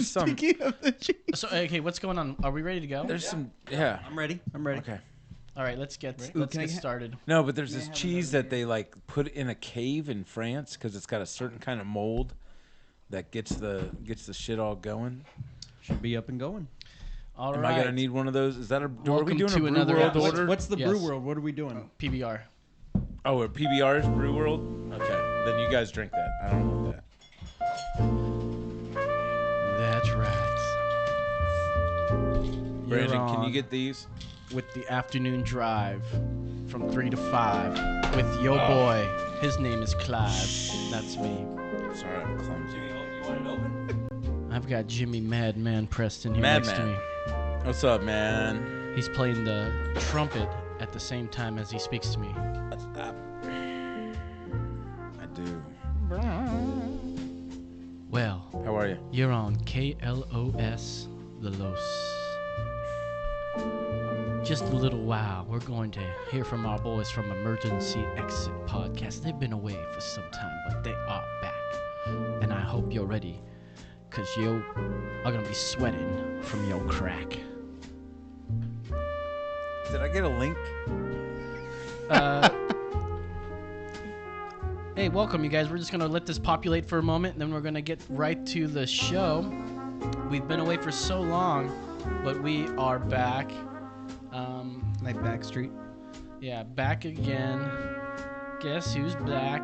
Speaking of the cheese. So, okay, what's going on? Are we ready to go? There's some. Yeah. I'm ready. Okay. All right, let's get started. No, but there's this cheese that they like put in a cave in France because it's got a certain kind of mold that gets the shit all going. Should be up and going. All Am right. I gonna need one of those? Is that a? Welcome are we doing to a Brew another World episode. Order? What's the Yes. Brew World? What are we doing? PBR. Oh, a PBR is Brew World. Okay, then you guys drink that. I don't want that. That's right. Brandon, can you get these? With the afternoon drive from 3 to 5 with your boy. His name is Clive. That's me. Sorry, I'm clumsy. You want it open? I've got Jimmy Madman Preston here Madman. next to me. What's up, man? He's playing the trumpet at the same time as he speaks to me. I do. Well, How are you? you're on KLOS The Los. Just a little while, we're going to hear from our boys from Emergency Exit Podcast. They've been away for some time, but they are back. And I hope you're ready, because you are going to be sweating from your crack. Did I get a link? Hey, welcome, you guys. We're just going to let this populate for a moment, and then we're going to get right to the show. We've been away for so long, but we are back. Like Backstreet. Yeah, back again. Guess who's back?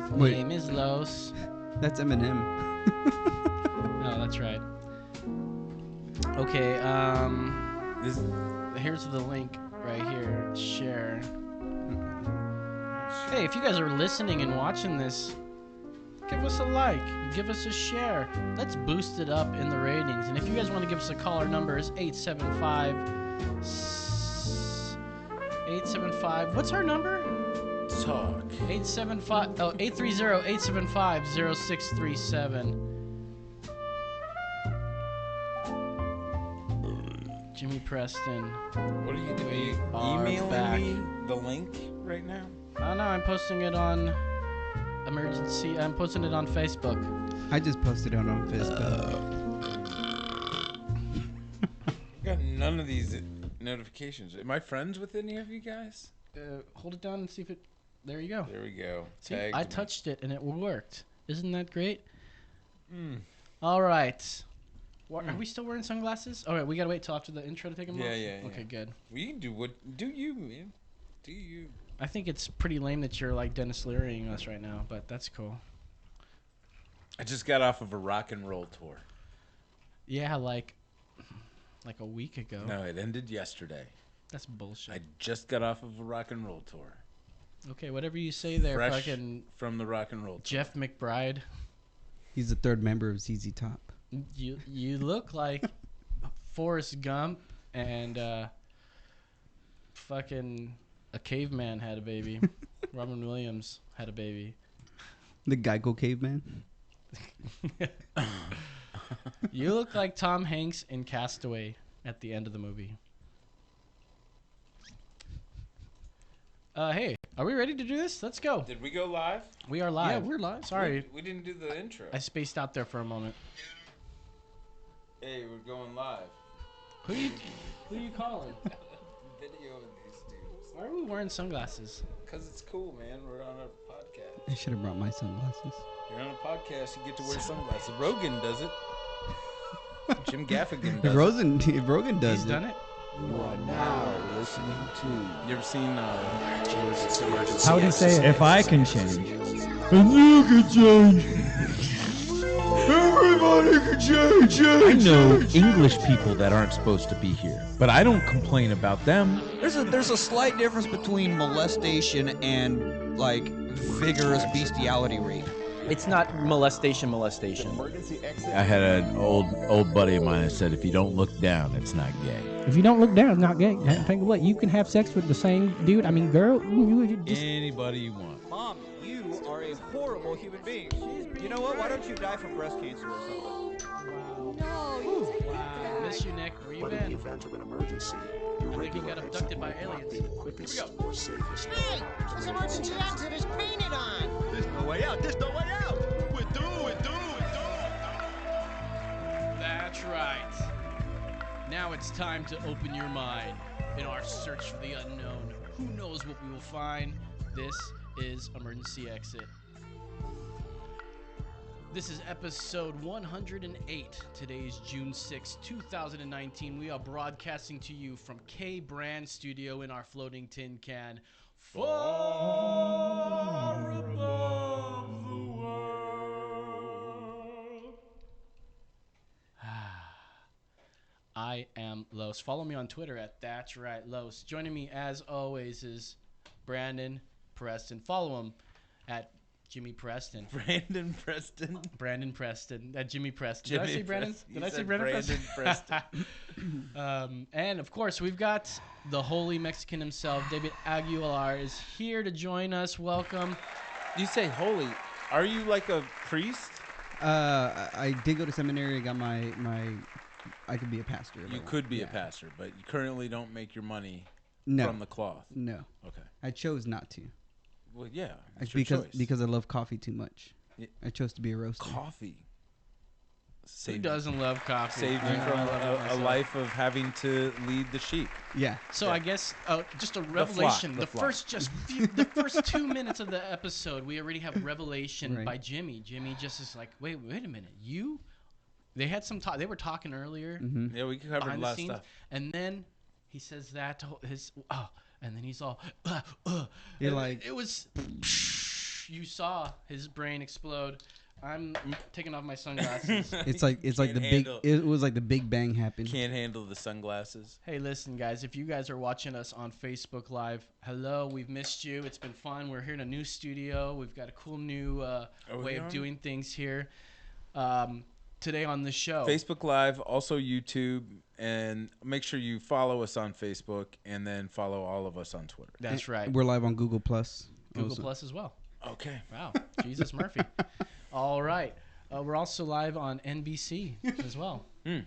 His Wait. name is Los. That's Eminem. Oh, that's right. Okay, This. here's the link right here. Share. Hey, if you guys are listening and watching this, give us a like, give us a share. Let's boost it up in the ratings. And if you guys want to give us a call, our number is 875. What's our number? Talk. 830-875-0637. Jimmy Preston. What are you doing? are Emailing back. me the link right now? Oh no, I'm posting it on emergency. I'm posting it on Facebook. I just posted it on Facebook. I got none of these notifications. Am I friends with any of you guys? Hold it down and see if it. There you go. There we go. See, Tagged I me. touched it and it worked. Isn't that great? Mm. All right. Are we still wearing sunglasses? All right, we gotta wait till after the intro to take them off. Yeah. Okay, good. Well, you can do what? Do you, man? Do you? I think it's pretty lame that you're like Dennis Learying us right now, but that's cool. I just got off of a rock and roll tour. Yeah, like a week ago. No, it ended yesterday. That's bullshit. I just got off of a rock and roll tour. Okay, whatever you say there, Fresh fucking from the rock and roll tour. Jeff McBride. He's the third member of ZZ Top. You look like Forrest Gump and fucking a caveman had a baby. Robin Williams had a baby. The Geico Caveman. You look like Tom Hanks in Castaway at the end of the movie. Hey, are we ready to do this? Let's go. Did we go live? We are live. Yeah, we're live. Sorry, We didn't do the intro. I spaced out there for a moment. Hey, we're going live. Who you calling? Video of these dudes. Why are we wearing sunglasses? Because it's cool, man. We're on a podcast. I should have brought my sunglasses. You're on a podcast, you get to wear sunglasses. Rogan does it. Jim Gaffigan does If Rogan does He's it. done it. You are now listening to You ever seen How would he say it? If I can change, and you can change. Everybody can change. I know English people that aren't supposed to be here, but I don't complain about them. There's a slight difference between molestation and like vigorous bestiality rape. It's not molestation. I had an old buddy of mine that said, if you don't look down, it's not gay. If you don't look down, it's not gay. Think of what you can have sex with the same dude. I mean, girl. You just... Anybody you want. Mom, you are a horrible human being. You know what? Why don't you die from breast cancer or something? Wow. Miss you, Nick. Where you but in been? the event of an emergency, I think he got abducted by aliens. the quickest or safest. Hey, this emergency exit is painted on. There's no way out. There's no way out. right. Now it's time to open your mind in our search for the unknown. Who knows what we will find? This is Emergency Exit. This is episode 108. Today is June 6, 2019. We are broadcasting to you from K Brand Studio in our floating tin can. Far above the world. I am Los. Follow me on Twitter at That's Right Los. Joining me as always is Brandon Preston. Follow him at Jimmy Preston. Brandon Preston. Brandon Preston. At Jimmy Preston. Did I Jimmy say Brandon? Preston. Did You I say said Brandon Preston? And of course, we've got the holy Mexican himself, David Aguilar, is here to join us. Welcome. You say holy. Are you like a priest? I did go to seminary. I got my. I could be a pastor. if I You want. could be a Yeah. pastor, but you currently don't make your money No. from the cloth. No. Okay. I chose not to. Well, yeah. It's your choice. Because I love coffee too much. Yeah. I chose to be a roaster. Coffee. Who Saved, doesn't love coffee? saved you I from love it a myself. life of having to lead the sheep. Yeah. So Yeah. I guess just a revelation. the flock. The first 2 minutes of the episode, we already have revelation Right. by Jimmy. Jimmy just is like, wait a minute, you? They had some talk. They were talking earlier Mm-hmm. Yeah, we covered a behind the lot of scenes, stuff. and then he says that to his and then he's all You're and like- it was. You saw his brain explode. I'm taking off my sunglasses. It's like the Can't big. handle- It was like the Big Bang happened. Can't handle the sunglasses. Hey, listen, guys, if you guys are watching us on Facebook Live, hello, we've missed you. It's been fun. We're here in a new studio. We've got a cool new we way of on? doing things here. Today on the show. Facebook Live, also YouTube, and make sure you follow us on Facebook and then follow all of us on Twitter. That's right. We're live on Google Plus. Google also. Plus as well. Okay. Wow. Jesus Murphy. All right. We're also live on NBC as well.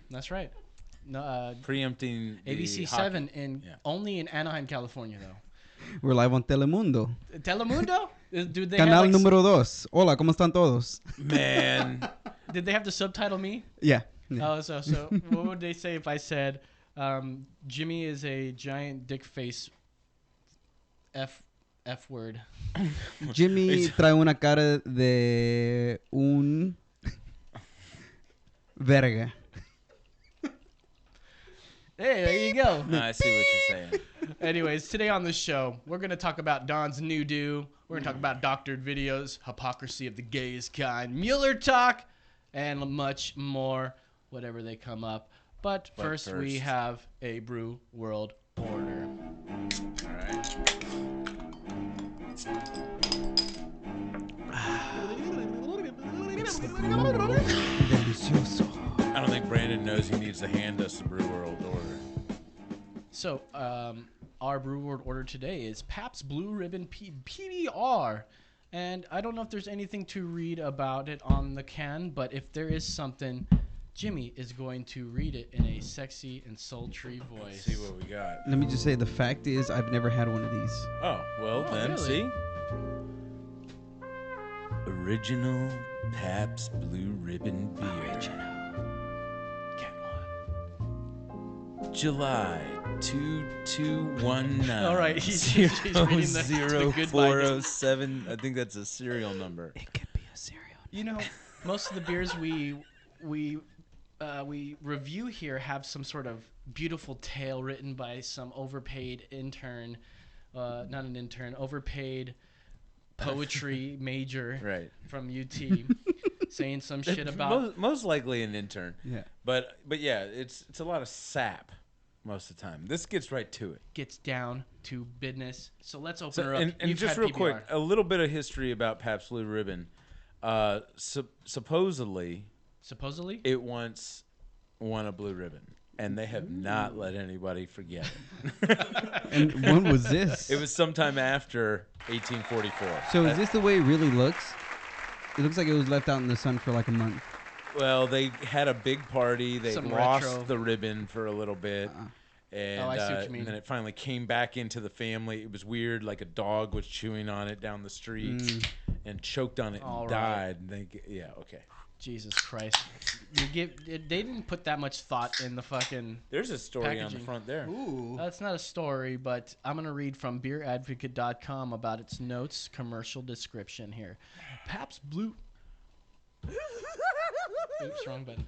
That's right. No, Preempting the ABC hockey. 7 only in Anaheim, California, though. We're live on Telemundo. Telemundo? Do they Canal have, like, número 2. Hola, ¿cómo están todos? Man. Did they have to subtitle me? Yeah. Oh, so what would they say if I said Jimmy is a giant dick face F word? Jimmy trae una cara de un verga. Hey, there you go. I see what you're saying. Anyways, today on the show, we're going to talk about Don's new do. We're going to talk about doctored videos, hypocrisy of the gayest kind, Mueller talk, and much more, whatever they come up. But first, we first. have a Brew World Order. All right. Delicioso. I don't think Brandon knows he needs to hand us the Brew World Order. So, our Brew World Order today is Pabst Blue Ribbon PBR. And I don't know if there's anything to read about it on the can, but if there is something, Jimmy is going to read it in a sexy and sultry voice. Let's see what we got. Let me just say the fact is I've never had one of these. Oh, well, Oh, then, really? see? Original Pabst Blue Ribbon Beer. Get one. July 2219. All right, he's reading the goodbye. 0407. I think that's a serial number. It could be a cereal. You know, most of the beers we review here have some sort of beautiful tale written by some overpaid intern, not an intern, overpaid poetry major Right. from UT, saying some shit about. Most likely an intern. Yeah. But yeah, it's a lot of sap most of the time. This gets right to it. Gets down to business. So let's open her up. And You've just had real PBR. quick, a little bit of history about Pabst Blue Ribbon. Supposedly, it once won a blue ribbon, and they have not let anybody forget it. And when was this? It was sometime after 1844. So is this the way it really looks? It looks like it was left out in the sun for like a month. Well, they had a big party. They Some lost retro. the ribbon for a little bit. And, I see what you mean. and then it finally came back into the family. It was weird, like a dog was chewing on it down the street and choked on it and All right. died. And yeah, okay. Jesus Christ. They didn't put that much thought in the fucking... There's a story on the packaging. front there. Ooh. That's not a story, but I'm going to read from beeradvocate.com about its notes, commercial description here. Pabst Blue... Oops, wrong button.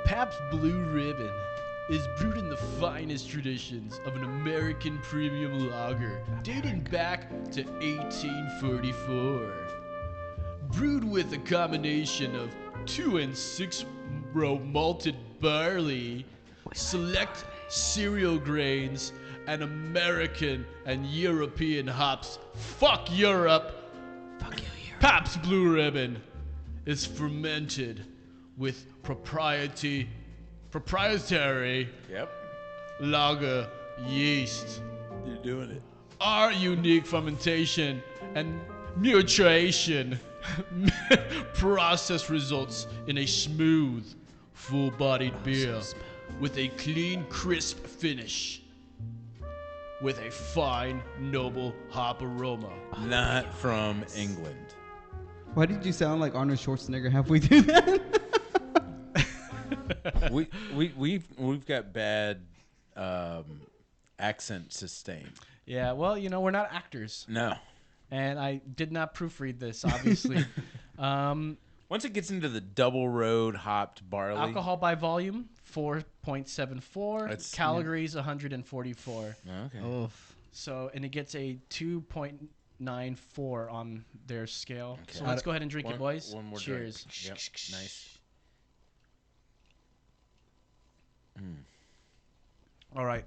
Pabst Blue Ribbon is brewed in the finest traditions of an American premium lager dating back to 1844. Brewed with a combination of 2 and 6 row malted barley, select cereal grains, and American and European hops. Fuck Europe! Fuck you, Europe. Pabst Blue Ribbon is fermented with proprietary Yep. lager yeast. You're doing it. Our unique fermentation and mutation process results in a smooth, full-bodied beer with a clean, crisp finish with a fine, noble hop aroma. Not from England. Why did you sound like Arnold Schwarzenegger halfway through that? We've got bad accent sustain. Yeah, well, we're not actors. No. And I did not proofread this, obviously. Once it gets into the double road hopped barley. Alcohol by volume, 4.74. That's- Calories, 144. Okay. Oof. So, and it gets a 2.94 on their scale. Okay. So let's go ahead and drink One- it, boys. one more Cheers. drink. Yep. Nice. All right.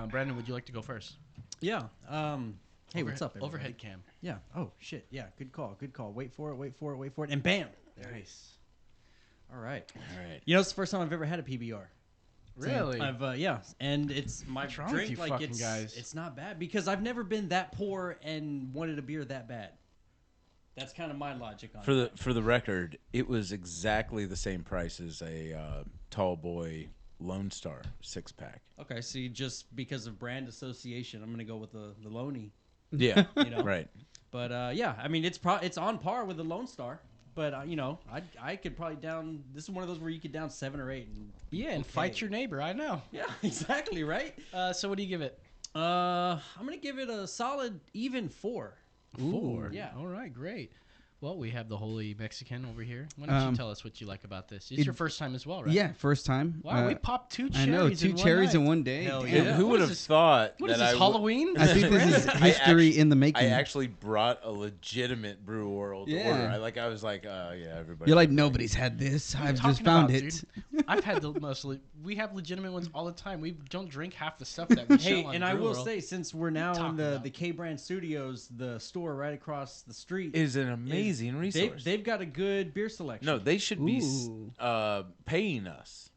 Brandon, would you like to go first? Yeah. Hey, what's up, everybody? Overhead cam. Yeah. Oh, shit. Yeah. Good call. Good call. Wait for it. Wait for it. Wait for it. And bam. Nice. All right. All right. You know, it's the first time I've ever had a PBR. Really? I've yeah, and it's my What's wrong with drink. you Like fucking it's guys? it's not bad because I've never been that poor and wanted a beer that bad. That's kind of my logic on it. For the record, it was exactly the same price as a Tall Boy Lone Star 6-pack. Okay, so you just because of brand association, I'm gonna go with the Loney. Yeah. You know? Right. But yeah, I mean it's on par with the Lone Star. But I could probably down. This is one of those where you could down 7 or 8. And fight your neighbor. I know. Yeah, exactly right. So what do you give it? I'm gonna give it a solid even 4. 4. Yeah. All right. Great. Well, we have the holy Mexican over here. Why don't you tell us what you like about this? It's your first time as well, right? Yeah, first time. Wow, we popped 2 cherries. I know, 2 in cherries one in night. one day. Hell Damn. yeah. Who What would is have this? thought What that is this, I would- Halloween? I think this is I history in the making. I actually brought a legitimate Brew World Yeah. Order. I was like, yeah, everybody. You're like, nobody's had this. What are you I've just talking found about, it. dude? I've had the most. We have legitimate ones all the time. We don't drink half the stuff that we Hey, show on and I Brew will World. say, since we're now Talk in about the K Brand Studios, the store right across the street is an amazing resource. They've got a good beer selection. No, they should be Ooh. paying us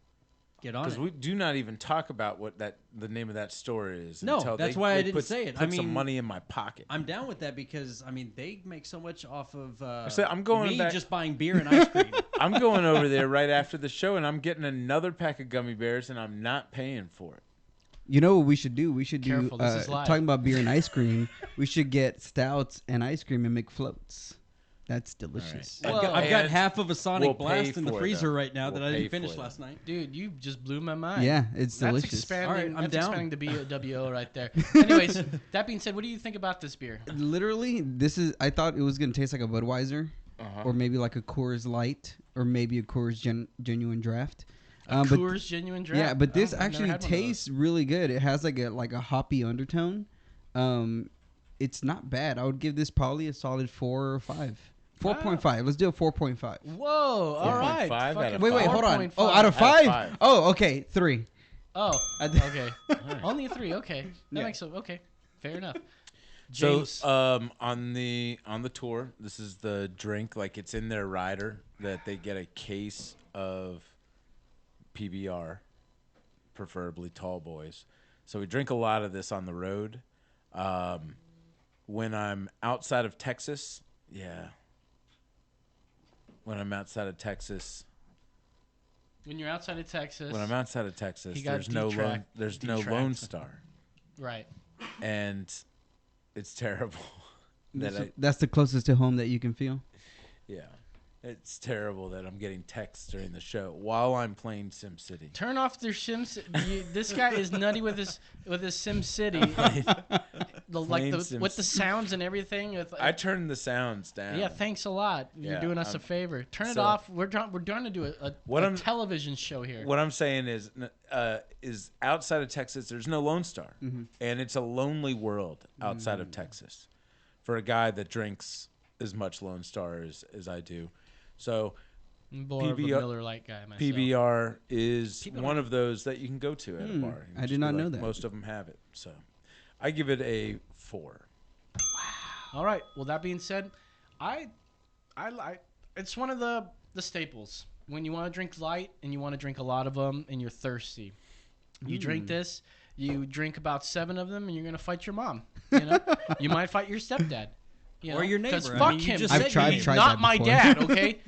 Get on because it. we do not even talk about what the name of that store is. No, until that's they, why I they didn't put, say it. Put I mean, some money in my pocket. I'm down with that because I mean they make so much off of I'm going me back- just buying beer and ice cream. I'm going over there right after the show, and I'm getting another pack of gummy bears, and I'm not paying for it. You know what we should do? We should Careful, do, this is live. talking about beer and ice cream, we should get stouts and ice cream and make floats. That's delicious. All Well, I've got and half of a Sonic we'll pay Blast in the for it, freezer though. right now that We'll I pay didn't finish for it. last night. Dude, you just blew my mind. Yeah, it's That's delicious. expanding. All right, I'm that's down. expanding the BWO right there. Anyways, that being said, what do you think about this beer? Literally, I thought it was going to taste like a Budweiser or maybe like a Coors Light or maybe a Coors Genuine Draft. But Coors Genuine Draft. yeah, but this Oh, I've never actually had one of those. tastes really good. It has like a hoppy undertone. It's not bad. I would give this probably a solid 4 or 5. 4.5. Let's do a 4.5. Whoa! All right. 4.5 out of Fucking Wait, hold on. 4.5. Oh, out of 5? Oh, okay, 3. Oh, I th- okay. Only a 3. Okay, that Yeah. makes sense. Okay, fair enough. So James, on the tour, this is the drink. Like it's in their rider that they get a case of PBR, preferably Tall Boys. So we drink a lot of this on the road. When I'm outside of Texas, yeah. When I'm outside of Texas, when you're outside of Texas, He got there's no detract. Lone Star, right? and it's terrible. That's the closest to home that you can feel. Yeah. It's terrible that I'm getting texts during the show while I'm playing SimCity. Turn off their Sims. This guy is nutty with his SimCity. With the sounds and everything. I turned the sounds down. Yeah, thanks a lot. You're doing us a favor. Turn it off. We're trying to do a television show here. What I'm saying is outside of Texas, there's no Lone Star, and it's a lonely world outside of Texas for a guy that drinks as much Lone Star as I do. So More of a Miller Lite guy myself. PBR is one of those that you can go to at a bar. I did not know that. Most of them have it. So I give it a 4. Wow. All right. Well, that being said, I like it's one of the staples. When you want to drink light and you want to drink a lot of them and you're thirsty. You drink this, you drink about 7 of them and you're going to fight your mom. You know? You might fight your stepdad. Or your neighbor. Because fuck him. I've tried He's that not my before. dad, okay?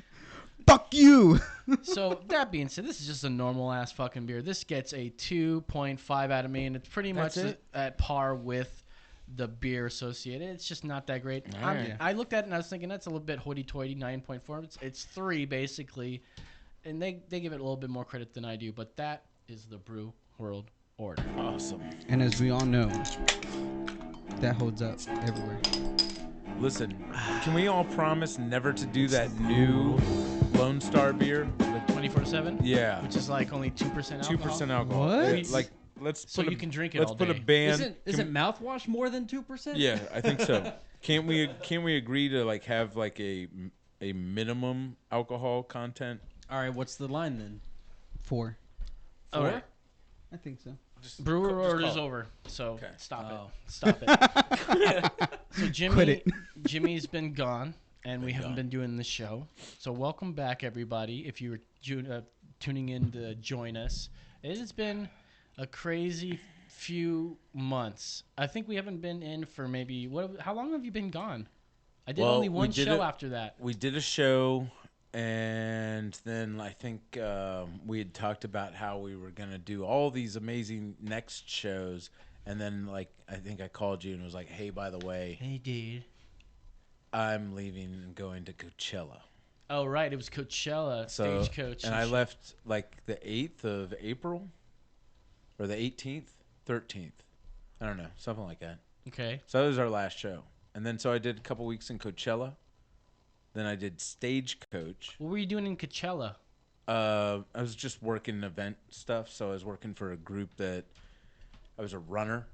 Fuck you. So that being said, this is just a normal ass fucking beer. This gets a 2.5 out of me, and it's pretty much at par with the beer associated. It's just not that great. I looked at it and I was thinking that's a little bit hoity-toity, 9.4. It's 3 basically, and they give it a little bit more credit than I do. But that is the Brew World Order. Awesome. And as we all know, that holds up everywhere. Listen, can we all promise never to do that new Lone Star beer? 24/7. Yeah. Which is like only 2% alcohol. 2% alcohol. What? Like let's. So put you can drink it Let's all put a day. ban. Isn't mouthwash more than 2%? Yeah, I think so. Can't we agree to like have like a minimum alcohol content? All right, what's the line then? 4. All right. I think so. Brewer just Order's call it. over, so stop Oh. it. Stop it. So Quit it. Jimmy's been gone, and we haven't been doing the show. So welcome back, everybody. If you were tuning in to join us, it has been a crazy few months. I think we haven't been in for maybe how long have you been gone? I did only one show after that. We did a show, and then I think we had talked about how we were going to do all these amazing next shows. And then, like, I think I called you and was like, hey, by the way, Hey, dude. I'm leaving and going to Coachella. Oh, right. It was Coachella, Stagecoach. And I left, like, the 8th of April or the 18th, 13th. I don't know, something like that. Okay. So that was our last show. And then so I did a couple weeks in Coachella. Then I did Stagecoach. What were you doing in Coachella? I was just working event stuff. So I was working for a group that I was a runner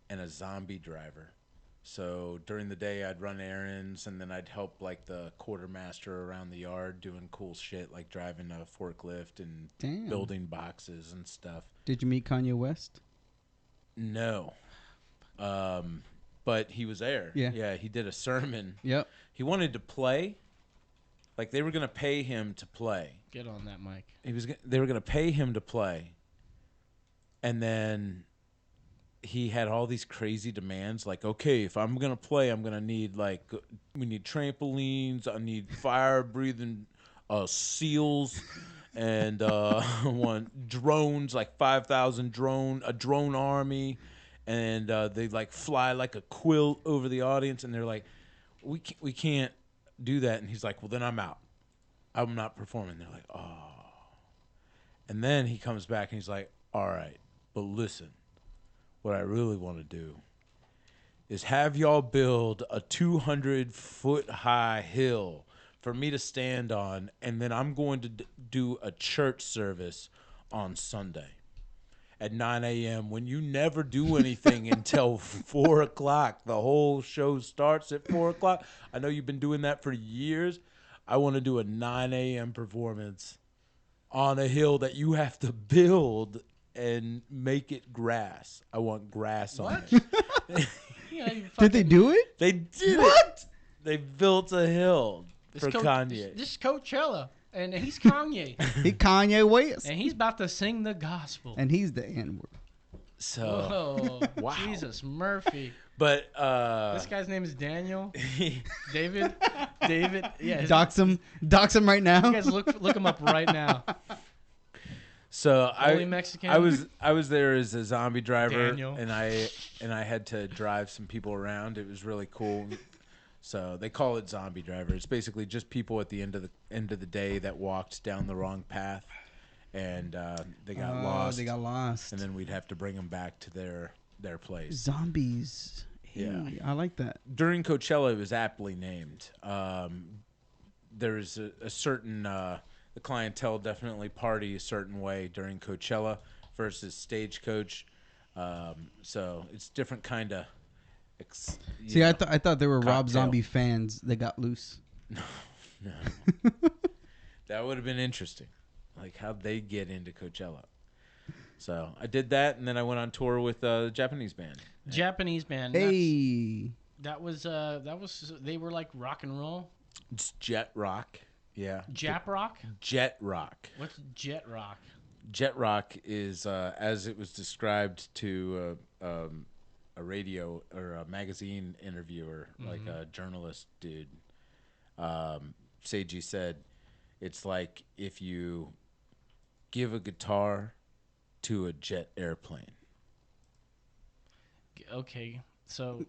and a zombie driver. So during the day, I'd run errands, and then I'd help like the quartermaster around the yard doing cool shit, like driving a forklift and building boxes and stuff. Did you meet Kanye West? No. But he was there. Yeah, he did a sermon. Yep. He wanted to play. Like, they were going to pay him to play. Get on that mic. They were going to pay him to play. And then he had all these crazy demands. Like, okay, if I'm going to play, I'm going to need, like, we need trampolines. I need fire-breathing seals. And I want drones, like 5,000 a drone army. And they, like, fly like a quilt over the audience. And they're like, we can't do that. And he's like, well, then I'm out. I'm not performing. They're like, oh. And then he comes back and he's like, all right, but listen, what I really want to do is have y'all build a 200-foot high hill for me to stand on, and then I'm going to do a church service on Sunday at 9 a.m. when you never do anything until 4 o'clock. The whole show starts at 4 o'clock. I know you've been doing that for years. I want to do a 9 a.m. performance on a hill that you have to build and make it grass. I want grass on it. Did they do it? They did it. They built a hill for Kanye. This is Coachella, and he's Kanye. He Kanye West. And he's about to sing the gospel. And he's the N-word. So, whoa, wow. Jesus, Murphy. But this guy's name is Daniel. David. Yeah. Dox him right now. You guys look him up right now. So Mexican. I was there as a zombie driver, Daniel. and I had to drive some people around. It was really cool. So they call it zombie driver. It's basically just people at the end of the day that walked down the wrong path, and they got lost. They got lost. And then we'd have to bring them back to their place. Zombies. Hey, Yeah. I like that. During Coachella, it was aptly named. There's a certain the clientele definitely party a certain way during Coachella versus Stagecoach. So it's different kind of. See, I thought there were Rob cocktail. Zombie fans that got loose. No. That would have been interesting, like how'd they get into Coachella. So I did that, and then I went on tour with a Japanese band. Japanese band. Hey. That was they were like rock and roll. It's jet rock. Yeah. Jap rock? Jet rock. What's jet rock? Jet rock is, as it was described to a radio or a magazine interviewer, like a journalist dude. Seiji said, it's like if you give a guitar to a jet airplane. Okay, so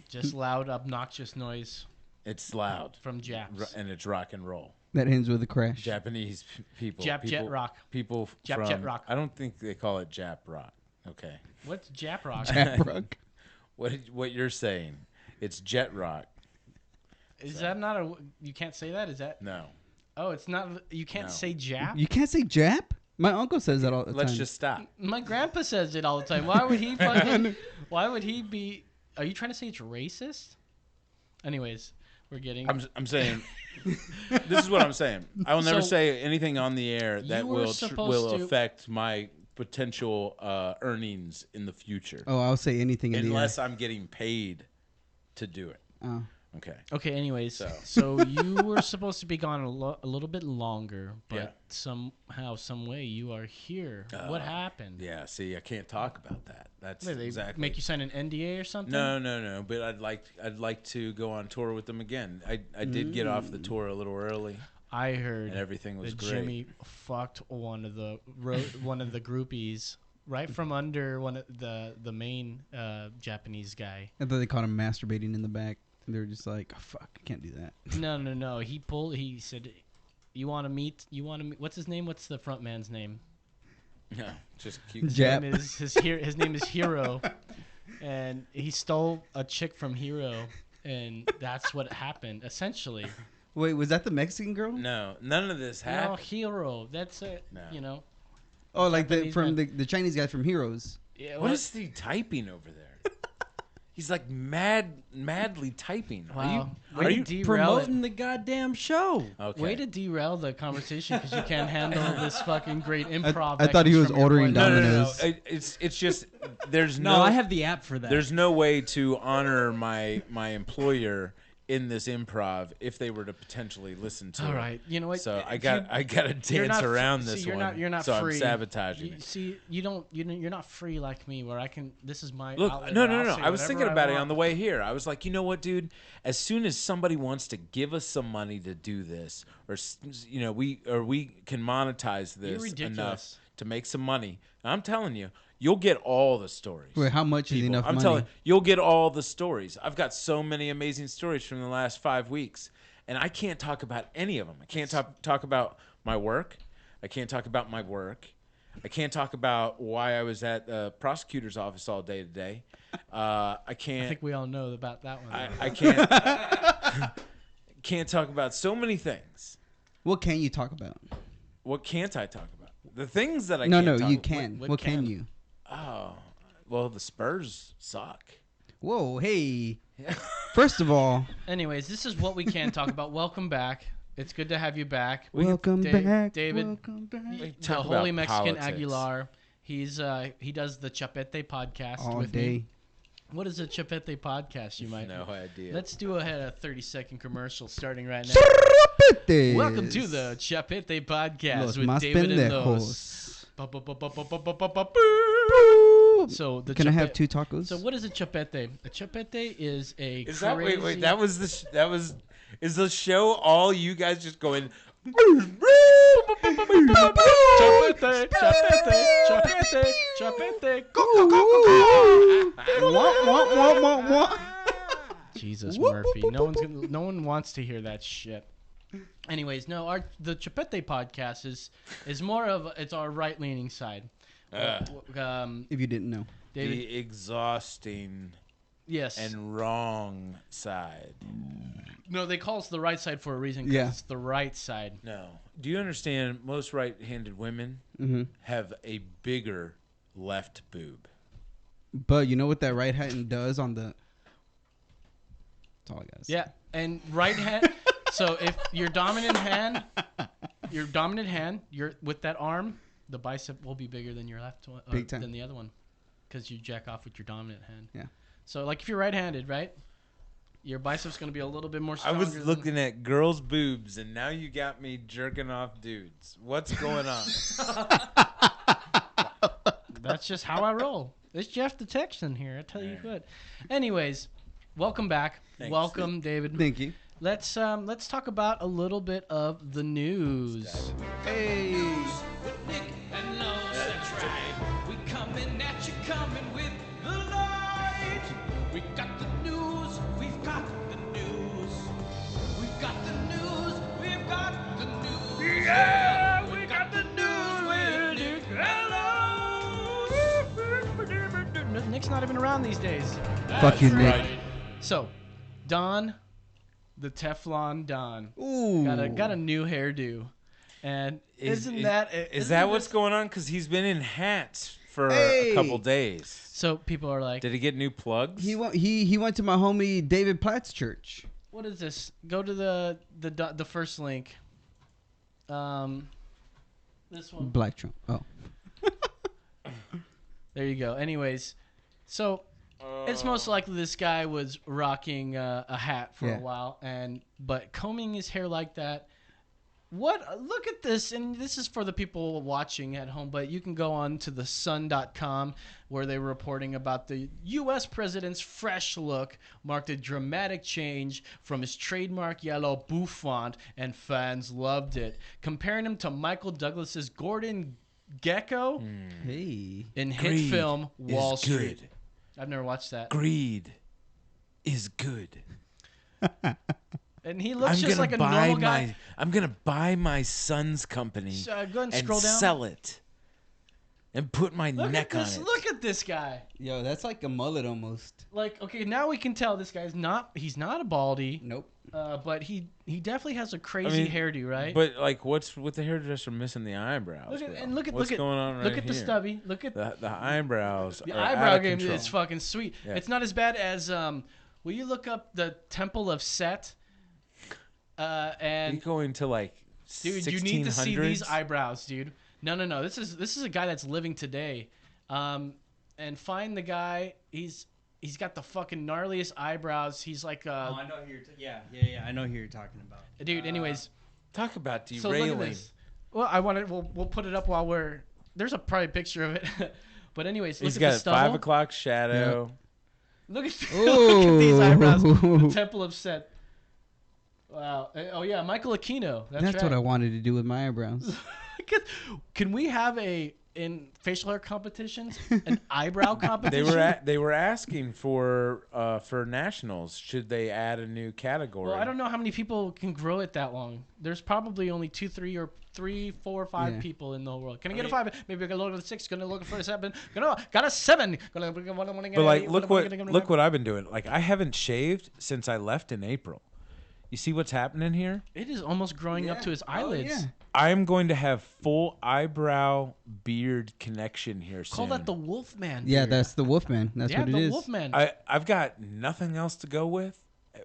just loud, obnoxious noise. It's loud. From Japs. And it's rock and roll. That ends with a crash. Japanese people. Jet rock. People Jap jet rock. I don't think they call it Jap rock. Okay. What's Jap rock? Jap rock. What you're saying? It's jet rock. Is that not a? You can't say that. Is that? No. Oh, it's not. You can't say Jap. You can't say Jap? My uncle says that all the time. Let's just stop. My grandpa says it all the time. Why would he fucking? Why would he be? Are you trying to say it's racist? Anyways, we're getting. I'm saying. This is what I'm saying. I will never say anything on the air that will affect my potential earnings in the future. Oh, I'll say anything in unless the air. I'm getting paid to do it. Oh. Okay. Okay. Anyways, so you were supposed to be gone a little bit longer, but somehow, some way, you are here. What happened? Yeah. See, I can't talk about that. That's Wait, they exactly. make you sign an NDA or something? No. But I'd like to go on tour with them again. I did get off the tour a little early. I heard and everything was that great. Jimmy fucked one of the groupies right from under one of the main Japanese guy. I thought they caught him masturbating in the back. They were just like, oh, fuck, I can't do that. No. He said, you want to meet? What's his name? What's the front man's name? No, just keep. His name is Hiro, and he stole a chick from Hiro, and that's what happened essentially. Wait, was that the Mexican girl? No, none of this happened. No, Hiro. That's it. No. You know. Oh, like the Chinese guy from Heroes. Yeah. What is he typing over there? He's like madly typing. Wow. Are you promoting the goddamn show? Okay. Way to derail the conversation because you can't handle this fucking great improv. I thought he was ordering Domino's. No. It's just there's no. I have the app for that. There's no way to honor my employer in this improv if they were to potentially listen to it. All right, you know what? So I got to dance around this one. You're not so free. I'm sabotaging it. See, you're not free like me where I can. This is my look. outlet No. where I'll say I was thinking whatever about I it want. on the way here. I was like, you know what, dude? As soon as somebody wants to give us some money to do this, or we can monetize this enough to make some money. I'm telling you. You'll get all the stories. Wait, how much is enough money? I'm telling you, you'll get all the stories. I've got so many amazing stories from the last 5 weeks, and I can't talk about any of them. I can't talk about my work. I can't talk about my work. I can't talk about why I was at the prosecutor's office all day today. I can't. I think we all know about that one. I can't. Can't talk about so many things. What can you talk about? What can't I talk about? The things that I no, can't no, talk you about. can. What can you? Oh, well, the Spurs suck. Whoa, hey. First of all. Anyways, this is what we can talk about. Welcome back. It's good to have you back. Welcome back, David. Welcome back. The Holy Mexican Aguilar. He does the Chapete podcast all with day. me. What is a Chapete podcast? You might no idea. Let's do a 30-second commercial starting right now. Chapetes. Welcome to the Chapete podcast Los with más David and pendejos. So the Can I have 2 tacos? So what is a chapete? A chapete is a Is crazy... that wait? That was is the show all you guys just going? Chapete, chapete, chapete. Wah, wah, wah, wah, wah. Jesus Jesus, Murphy. No one wants to hear that shit. Anyways, no, the Chapete podcast is more of it's our right leaning side. If you didn't know. David, The exhausting yes, and wrong side. no, they call us the right side for a reason. 'Cause Yeah. it's the right side. No. Do you understand most right-handed women have a bigger left boob? But you know what that right hand does on the... That's all I got. Yeah, and right hand. So if your dominant hand, you're with that arm, the bicep will be bigger than your left one, Big time. than the other one, because you jack off with your dominant hand. Yeah. So like if you're right-handed, right, your bicep's gonna be a little bit more I stronger. was looking at girls' boobs, and now you got me jerking off dudes. What's going on? That's just how I roll. It's Jeff the Texan here. I tell you what. Anyways, welcome back. Thanks. Welcome, David. Thank you. Let's talk about a little bit of the news. Hey. And Lowe's, that's right. We coming at you, coming with the light. We got the news, we've got the news. We've got the news, we've got the news. Yeah, we got the news with Nick Hello. Nick's not even around these days. Fuck you, Nick. So, Don, the Teflon Don, Ooh. got a new hairdo. And Is that what's going on? Because he's been in hats for a couple days. So people are like, Did he get new plugs? He went to my homie David Platt's church. what is this? Go to the first link. This one. Black Trump. Oh. There you go. Anyways, so it's most likely this guy was rocking a hat for a while, but combing his hair like that. Look at this, and this is for the people watching at home, but you can go on to thesun.com where they're reporting about the U.S. president's fresh look marked a dramatic change from his trademark yellow bouffant, and fans loved it, comparing him to Michael Douglas's Gordon Gekko Hey. in hit Greed film Wall is Street. good. I've never watched that. Greed is good. And he looks just like a normal guy. I'm gonna buy my son's company Go ahead and and scroll down. sell it, and put my neck on it. Look at this guy. Yo, that's like a mullet almost. Like, okay, now we can tell this guy's he's not a baldy. Nope. But he definitely has a crazy hairdo, right? But like, what's with the hairdresser missing the eyebrows? What's going on right look at here? the stubby. Look at the eyebrows. the are out eyebrow of game control. is fucking sweet. Yeah. It's not as bad as will you look up the Temple of Set? And you going to like dude, 1600s? you need to see these eyebrows, dude. No. This is a guy that's living today. And find the guy. He's got the fucking gnarliest eyebrows. He's like I know who you're I know who you're talking about. dude. Anyways, Talk about so look at derailing. this. Well, we'll put it up while there's a probably picture of it. But anyways, look He's at got the a stubble. 5 o'clock shadow. Look at these eyebrows. The Ooh. Temple of Set. Wow. Oh yeah, Michael Aquino. That's That's right. what I wanted to do with my eyebrows. Can we have in facial hair competitions an eyebrow competition? They were asking for nationals. Should they add a new category? Well, I don't know how many people can grow it that long. There's probably only 2, 3, 4, 5 people in the whole world. Can I get a 5? Maybe I can look at a 6. Gonna look for a 7. Got a 7. But like, look what I've been doing. Like, I haven't shaved since I left in April. You see what's happening here? It is almost growing up to his eyelids. yeah. I am going to have full eyebrow beard connection here soon. Call that the Wolfman. Yeah, beard. that's the Wolfman. That's yeah, what it the is. Wolfman. I've got nothing else to go with,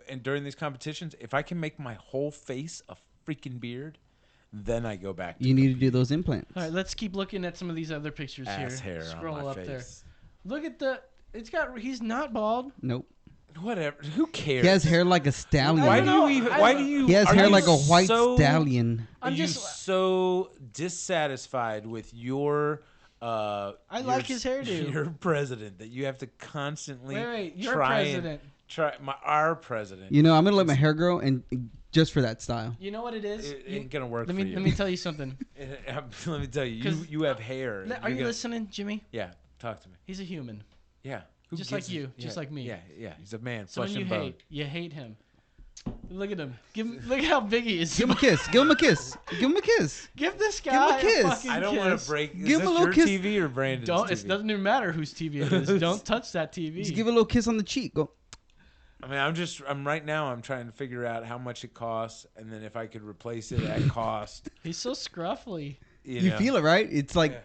and during these competitions, if I can make my whole face a freaking beard, then I go back to You need to do those implants. All right, let's keep looking at some of these other pictures ass here. hair Scroll on my up face. there. Look at he's not bald. Nope. Whatever. Who cares? He has hair like a stallion. Why do know. you even? I Why don't- do you? He has are hair you like a white so, stallion. Are I'm you just- so dissatisfied with your? I like his hairdo. Your president that you have to constantly Wait, your try president. our president. You know, I'm gonna let my hair grow, and just for that style. You know what it is? It ain't gonna work Let for me you. let me tell you something. Let me tell you. 'Cause- You have hair. Are you listening, Jimmy? Yeah. Talk to me. He's a human. Yeah. Who Just like gives a- you, just yeah, like me. Yeah. He's a man, Someone flesh you and bone. hate. You hate him. Look at him. Look at how big he is. Give him a kiss. Give him a kiss. Give him a kiss. Give this Give him a guy kiss. fucking I don't want kiss. to break. Is Give him this a little your kiss. TV or Brandon's Don't. TV? It doesn't even matter whose TV it is. Don't touch that TV. Just give a little kiss on the cheek. Go. I mean, I'm right now. I'm trying to figure out how much it costs, and then if I could replace it at cost. He's so scruffly. You know. feel it, right? It's like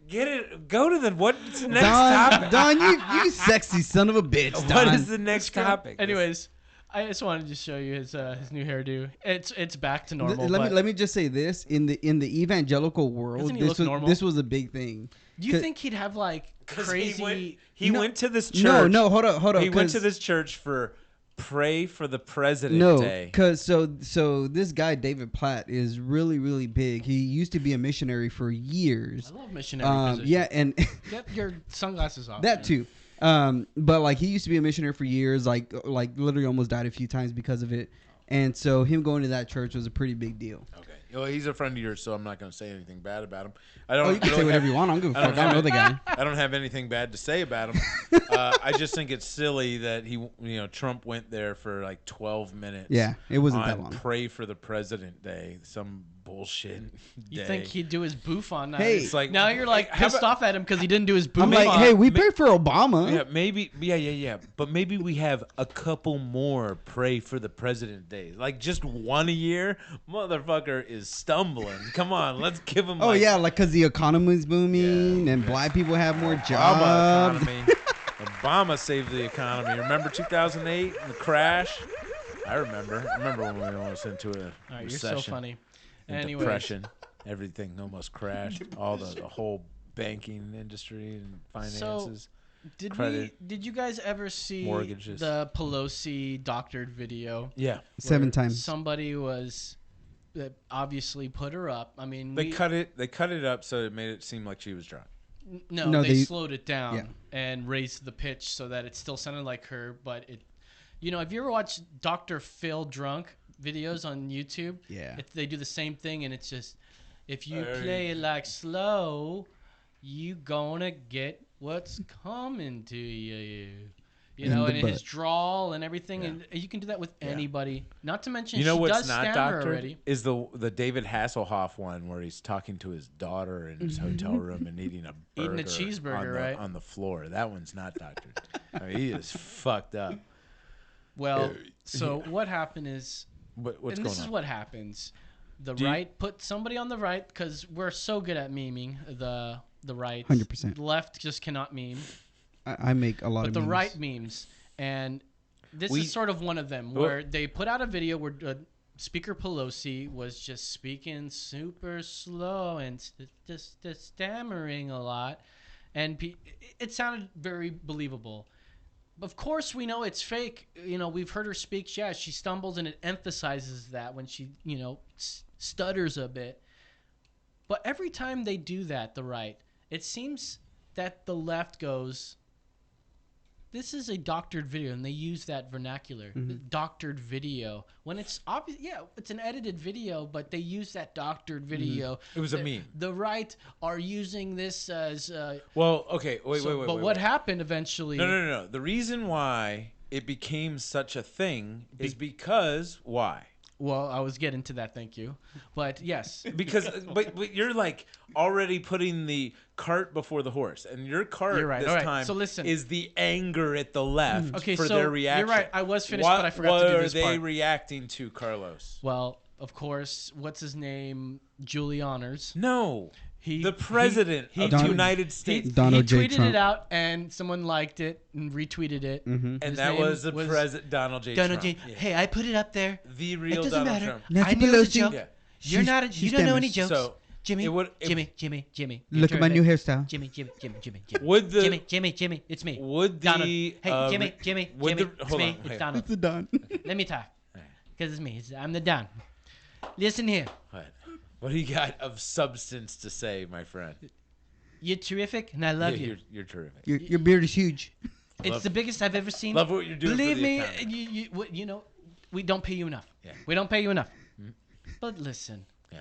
Get it. Go to the what's the next Don. topic? Don, you sexy son of a bitch. What Don. is the next topic? Anyways, I just wanted to show you his new hairdo. It's back to normal. Let me just say this: in the evangelical world, Doesn't he look normal? this was a big thing. Do you think he'd have like 'Cause crazy? He No. went to this church. No, hold up. He went to 'cause- this church for pray for the president No, day. because so this guy David Platt is really big. He used to be a missionary for years. I love missionary positions. Yeah, and Get your sunglasses off. that man. too. But like he used to be a missionary for years. Like literally almost died a few times because of it. And so him going to that church was a pretty big deal. Okay. Well, he's a friend of yours, so I'm not going to say anything bad about him. I Oh, you can say whatever you want. I don't give a fuck. I don't know the guy. I don't have anything bad to say about him. I just think it's silly that Trump went there for like 12 minutes. Yeah, it wasn't on that long. Pray for the president day, some bullshit. You day. think he'd do his boof on that? Hey. It's like Now you're like how pissed about- off at him because he didn't do his boof I'm like, on. hey, we pray for Obama. Yeah, maybe. Yeah. But maybe we have a couple more pray for the president days. Like just one a year. Motherfucker is stumbling. Come on, let's give him. Oh like, yeah, like because the economy's booming and black people have more Obama jobs. economy. Obama saved the economy. Remember 2008, the crash? I remember when we almost into a All right, you're recession. so funny. and Anyways, depression. Everything almost crashed. All the whole banking industry and finances. Did you guys ever see Mortgages. the Pelosi doctored video? Yeah. 7 where times. Somebody was obviously put her up. I mean, They cut it up so it made it seem like she was drunk. No, they slowed it down yeah. and raised the pitch so that it still sounded like her, but it. Have you ever watched Dr. Phil drunk videos on YouTube? Yeah. They do the same thing, and it's just, if you play it like slow, you gonna get what's coming to you. In the And his butt. drawl and everything, and you can do that with anybody. Not to mention, You know she what's does not stammer doctored already. is the David Hasselhoff one where he's talking to his daughter in his hotel room and eating a burger Eating a cheeseburger, right? on the floor. That one's not doctored. I mean, he is fucked up. Well, so what happened is, What's and going this on? is what happens. The Do you- right put somebody on the right because we're so good at memeing the right. 100%. The left just cannot meme, I make a lot but of the memes. right memes, and this We- is sort of one of them Well- where they put out a video where Speaker Pelosi was just speaking super slow and just stammering a lot, and it sounded very believable. Of course, we know it's fake. We've heard her speak. Yeah, she stumbles, and it emphasizes that when she, stutters a bit. But every time they do that, the right, it seems that the left goes, this is a doctored video, and they use that vernacular, doctored video. When it's obvious, it's an edited video, but they use that doctored video. It was a meme. The right are using this as... Well, okay, wait. But what happened eventually... No. The reason why it became such a thing is because why? Well, I was getting to that, thank you. But yes. Because but you're like already putting the cart before the horse, and your cart You're right. this All right. time So listen. is the anger at the left Okay, for so their reaction. you're right. I was finished, but I forgot to do this What are they part. reacting to, Carlos? Well, of course, what's his name? Julie Honors. No. He, The president of the United States. Donald J. He tweeted Trump. it out, and someone liked it and retweeted it. Mm-hmm. And His that name was the president, Donald J. Donald Trump. J. Yeah. Hey, I put it up there. The It real doesn't Donald matter. Trump. Nancy I knew it was a Pelosi. joke. Yeah. You're not. You she don't know any stammers. jokes. So, Jimmy, it would- Jimmy. You're Look at my new terrific. hairstyle. Jimmy. Would the Jimmy. It's me. would Donald. the Hey, Jimmy. would the- It's hold me. on, It's hey. Donald. It's the Don. Let me talk. Because it's me. I'm the Don. Listen here. What do you got of substance to say, my friend? You're terrific, and I love you. You're terrific. Your beard is huge. It's Love- the biggest I've ever seen. Love what you're doing. Believe for the me, economy. we don't pay you enough. Yeah. We don't pay you enough. But listen, Yeah.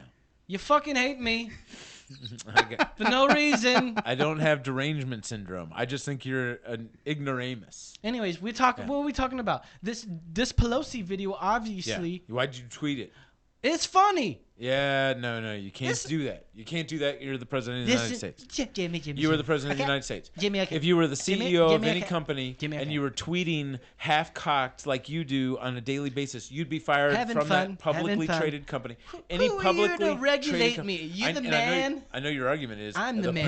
you fucking hate me. For no reason. I don't have derangement syndrome. I just think you're an ignoramus. Anyways, what were we talking about? This Pelosi video, obviously, Why'd you tweet it? it's funny. Yeah, no, you can't do that. You can't do that. You're the president of the United States. Jimmy, You were the president of the United States. Jimmy, okay. If you were the CEO of any okay. company Jimmy, okay. and you were tweeting half-cocked like you do on a daily basis, you'd be fired Having from fun, that publicly having fun. traded company. Who Any are publicly you to regulate traded me? You the and man. I know your argument is I'm the man.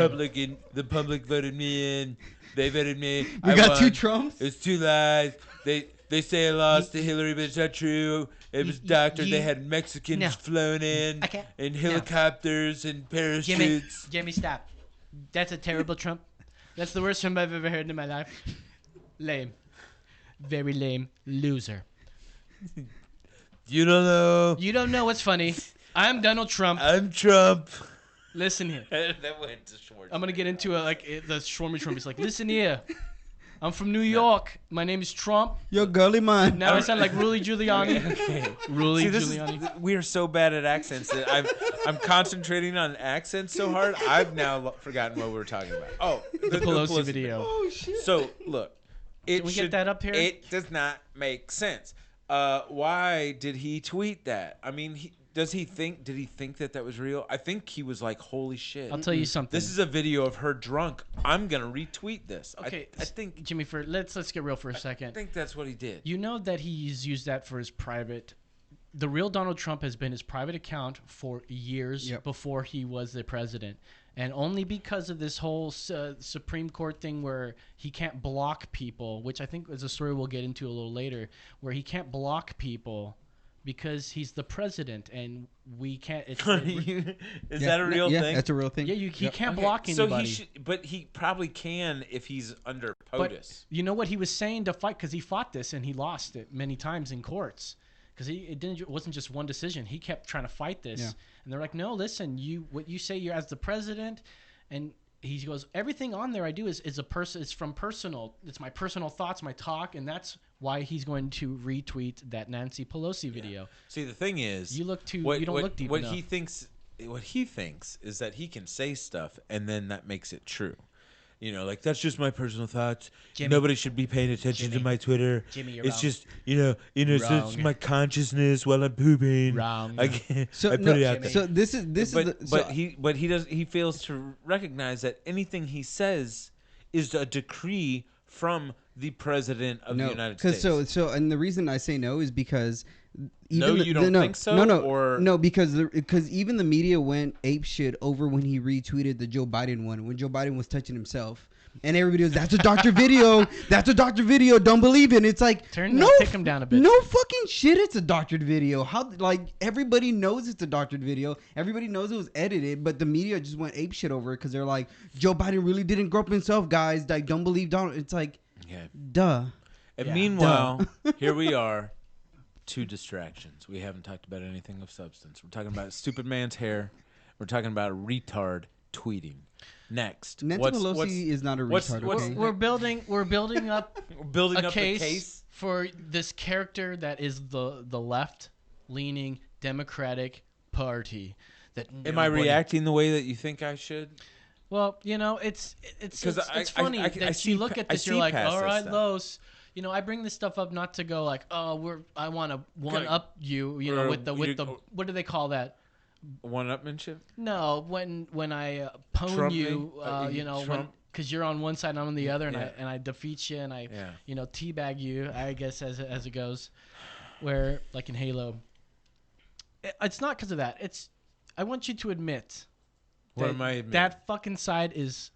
The public voted me in. They voted me. We I got won. 2 Trumps. It's 2 lies. They say I lost to Hillary, but it's not true. It was doctored. They had Mexicans flown in helicopters and parachutes. Jimmy, stop. That's a terrible Trump. That's the worst Trump I've ever heard in my life. Lame. Very lame. Loser. You don't know. You don't know what's funny. I'm Donald Trump. I'm Trump. Listen here. That went to short. I'm going to get into the Shormy Trump. He's like, listen here. I'm from New York. My name is Trump. Yo, gully man. Now I sound like Rudy Giuliani. Okay. Rudy See, Giuliani. we are so bad at accents that I'm concentrating on accents so hard. I've now forgotten what we were talking about. Oh, the Pelosi video. Oh shit. So look, Can we get that up here? It does not make sense. Why did he tweet that? I mean, did he think that was real? I think he was like, holy shit. I'll tell you something. This is a video of her drunk. I'm going to retweet this. Okay, I think Jimmy, let's get real for a second. I think that's what he did. You know that he's used that for his private. The real Donald Trump has been his private account for years before he was the president. And only because of this whole Supreme Court thing where he can't block people, which I think is a story we'll get into a little later, where he can't block people because he's the president and we can't. Is that a real thing? Yeah, that's a real thing. Yeah, he can't block anybody. So but he probably can if he's under POTUS. But you know what he was saying to fight, because he fought this and he lost it many times in courts. Because it wasn't just one decision. He kept trying to fight this, and they're like, "No, listen, what you say you're as the president," and he goes, "Everything on there I do is a person. It's from personal. It's my personal thoughts, my talk, and that's why he's going to retweet that Nancy Pelosi video." See, the thing is, you look too. You don't look deep enough. What he thinks is that he can say stuff, and then that makes it true. You know, like, that's just my personal thoughts. Jimmy, nobody should be paying attention to my Twitter. Jimmy, you're it's wrong. just, it's just my consciousness while I'm pooping. Wrong. I put it out there. So this is he fails to recognize that anything he says is a decree from the president of the United States. And the reason I say no is because you don't think so? No, because even the media went ape shit over when he retweeted the Joe Biden one, when Joe Biden was touching himself. And everybody was, that's a doctor video. That's a doctor video. Don't believe it. And it's like, take him down a bit. No fucking shit. It's a doctored video. How, like, everybody knows it's a doctored video. Everybody knows it was edited, but the media just went ape shit over it because they're like, Joe Biden really didn't grow up himself, guys. Like, don't believe Donald. It's like, duh. And meanwhile, here we are. 2 distractions. We haven't talked about anything of substance. We're talking about stupid man's hair. We're talking about retard tweeting. Next, Nancy Pelosi is not a retard. Okay? We're building up the case for this character that is the left-leaning Democratic Party. Am I reacting the way that you think I should? Well, it's funny that you look at this. You're like, all right, Los. I bring this stuff up not to go like, oh, I want to one up you, with the what do they call that? One-upmanship? No, when I pwn Trump you, because you're on one side and I'm on the other, and I defeat you and I teabag you, I guess as it goes, where like in Halo. It's not because of that. I want you to admit. What am I admitting? That fucking side is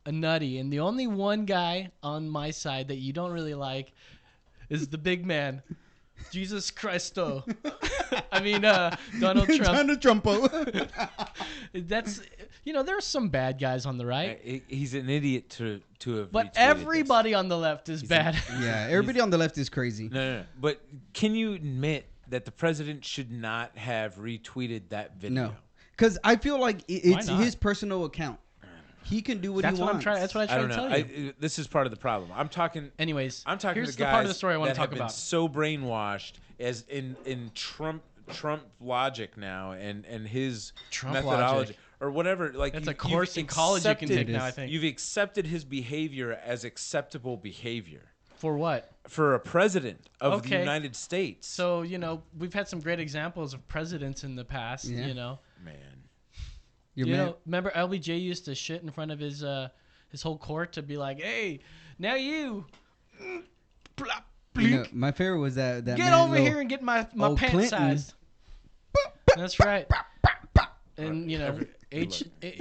a nutty, and the only one guy on my side that you don't really like is the big man, Jesus Christo. I mean, Donald Trump. Donald Trumpo. That's there are some bad guys on the right. He's an idiot to have. But everybody on the left is bad. Everybody on the left is crazy. No. But can you admit that the president should not have retweeted that video? No, because I feel like it's his personal account. He can do what he wants. That's what I try to tell you. This is part of the problem. I'm talking. Anyways, here's the part of the story I want to talk been about. So brainwashed as in Trump logic now, and his Trump methodology logic. or whatever. Like It's you- a course you've in college you can accepted- take now, I think. You've accepted his behavior as acceptable behavior For what? for a president of the Okay. United States. So, we've had some great examples of presidents in the past, man, remember LBJ used to shit in front of his whole court to be like, "Hey, now you plop, blink, my favorite was that get man, over little here and get my old pants Clinton. sized." That's right. And do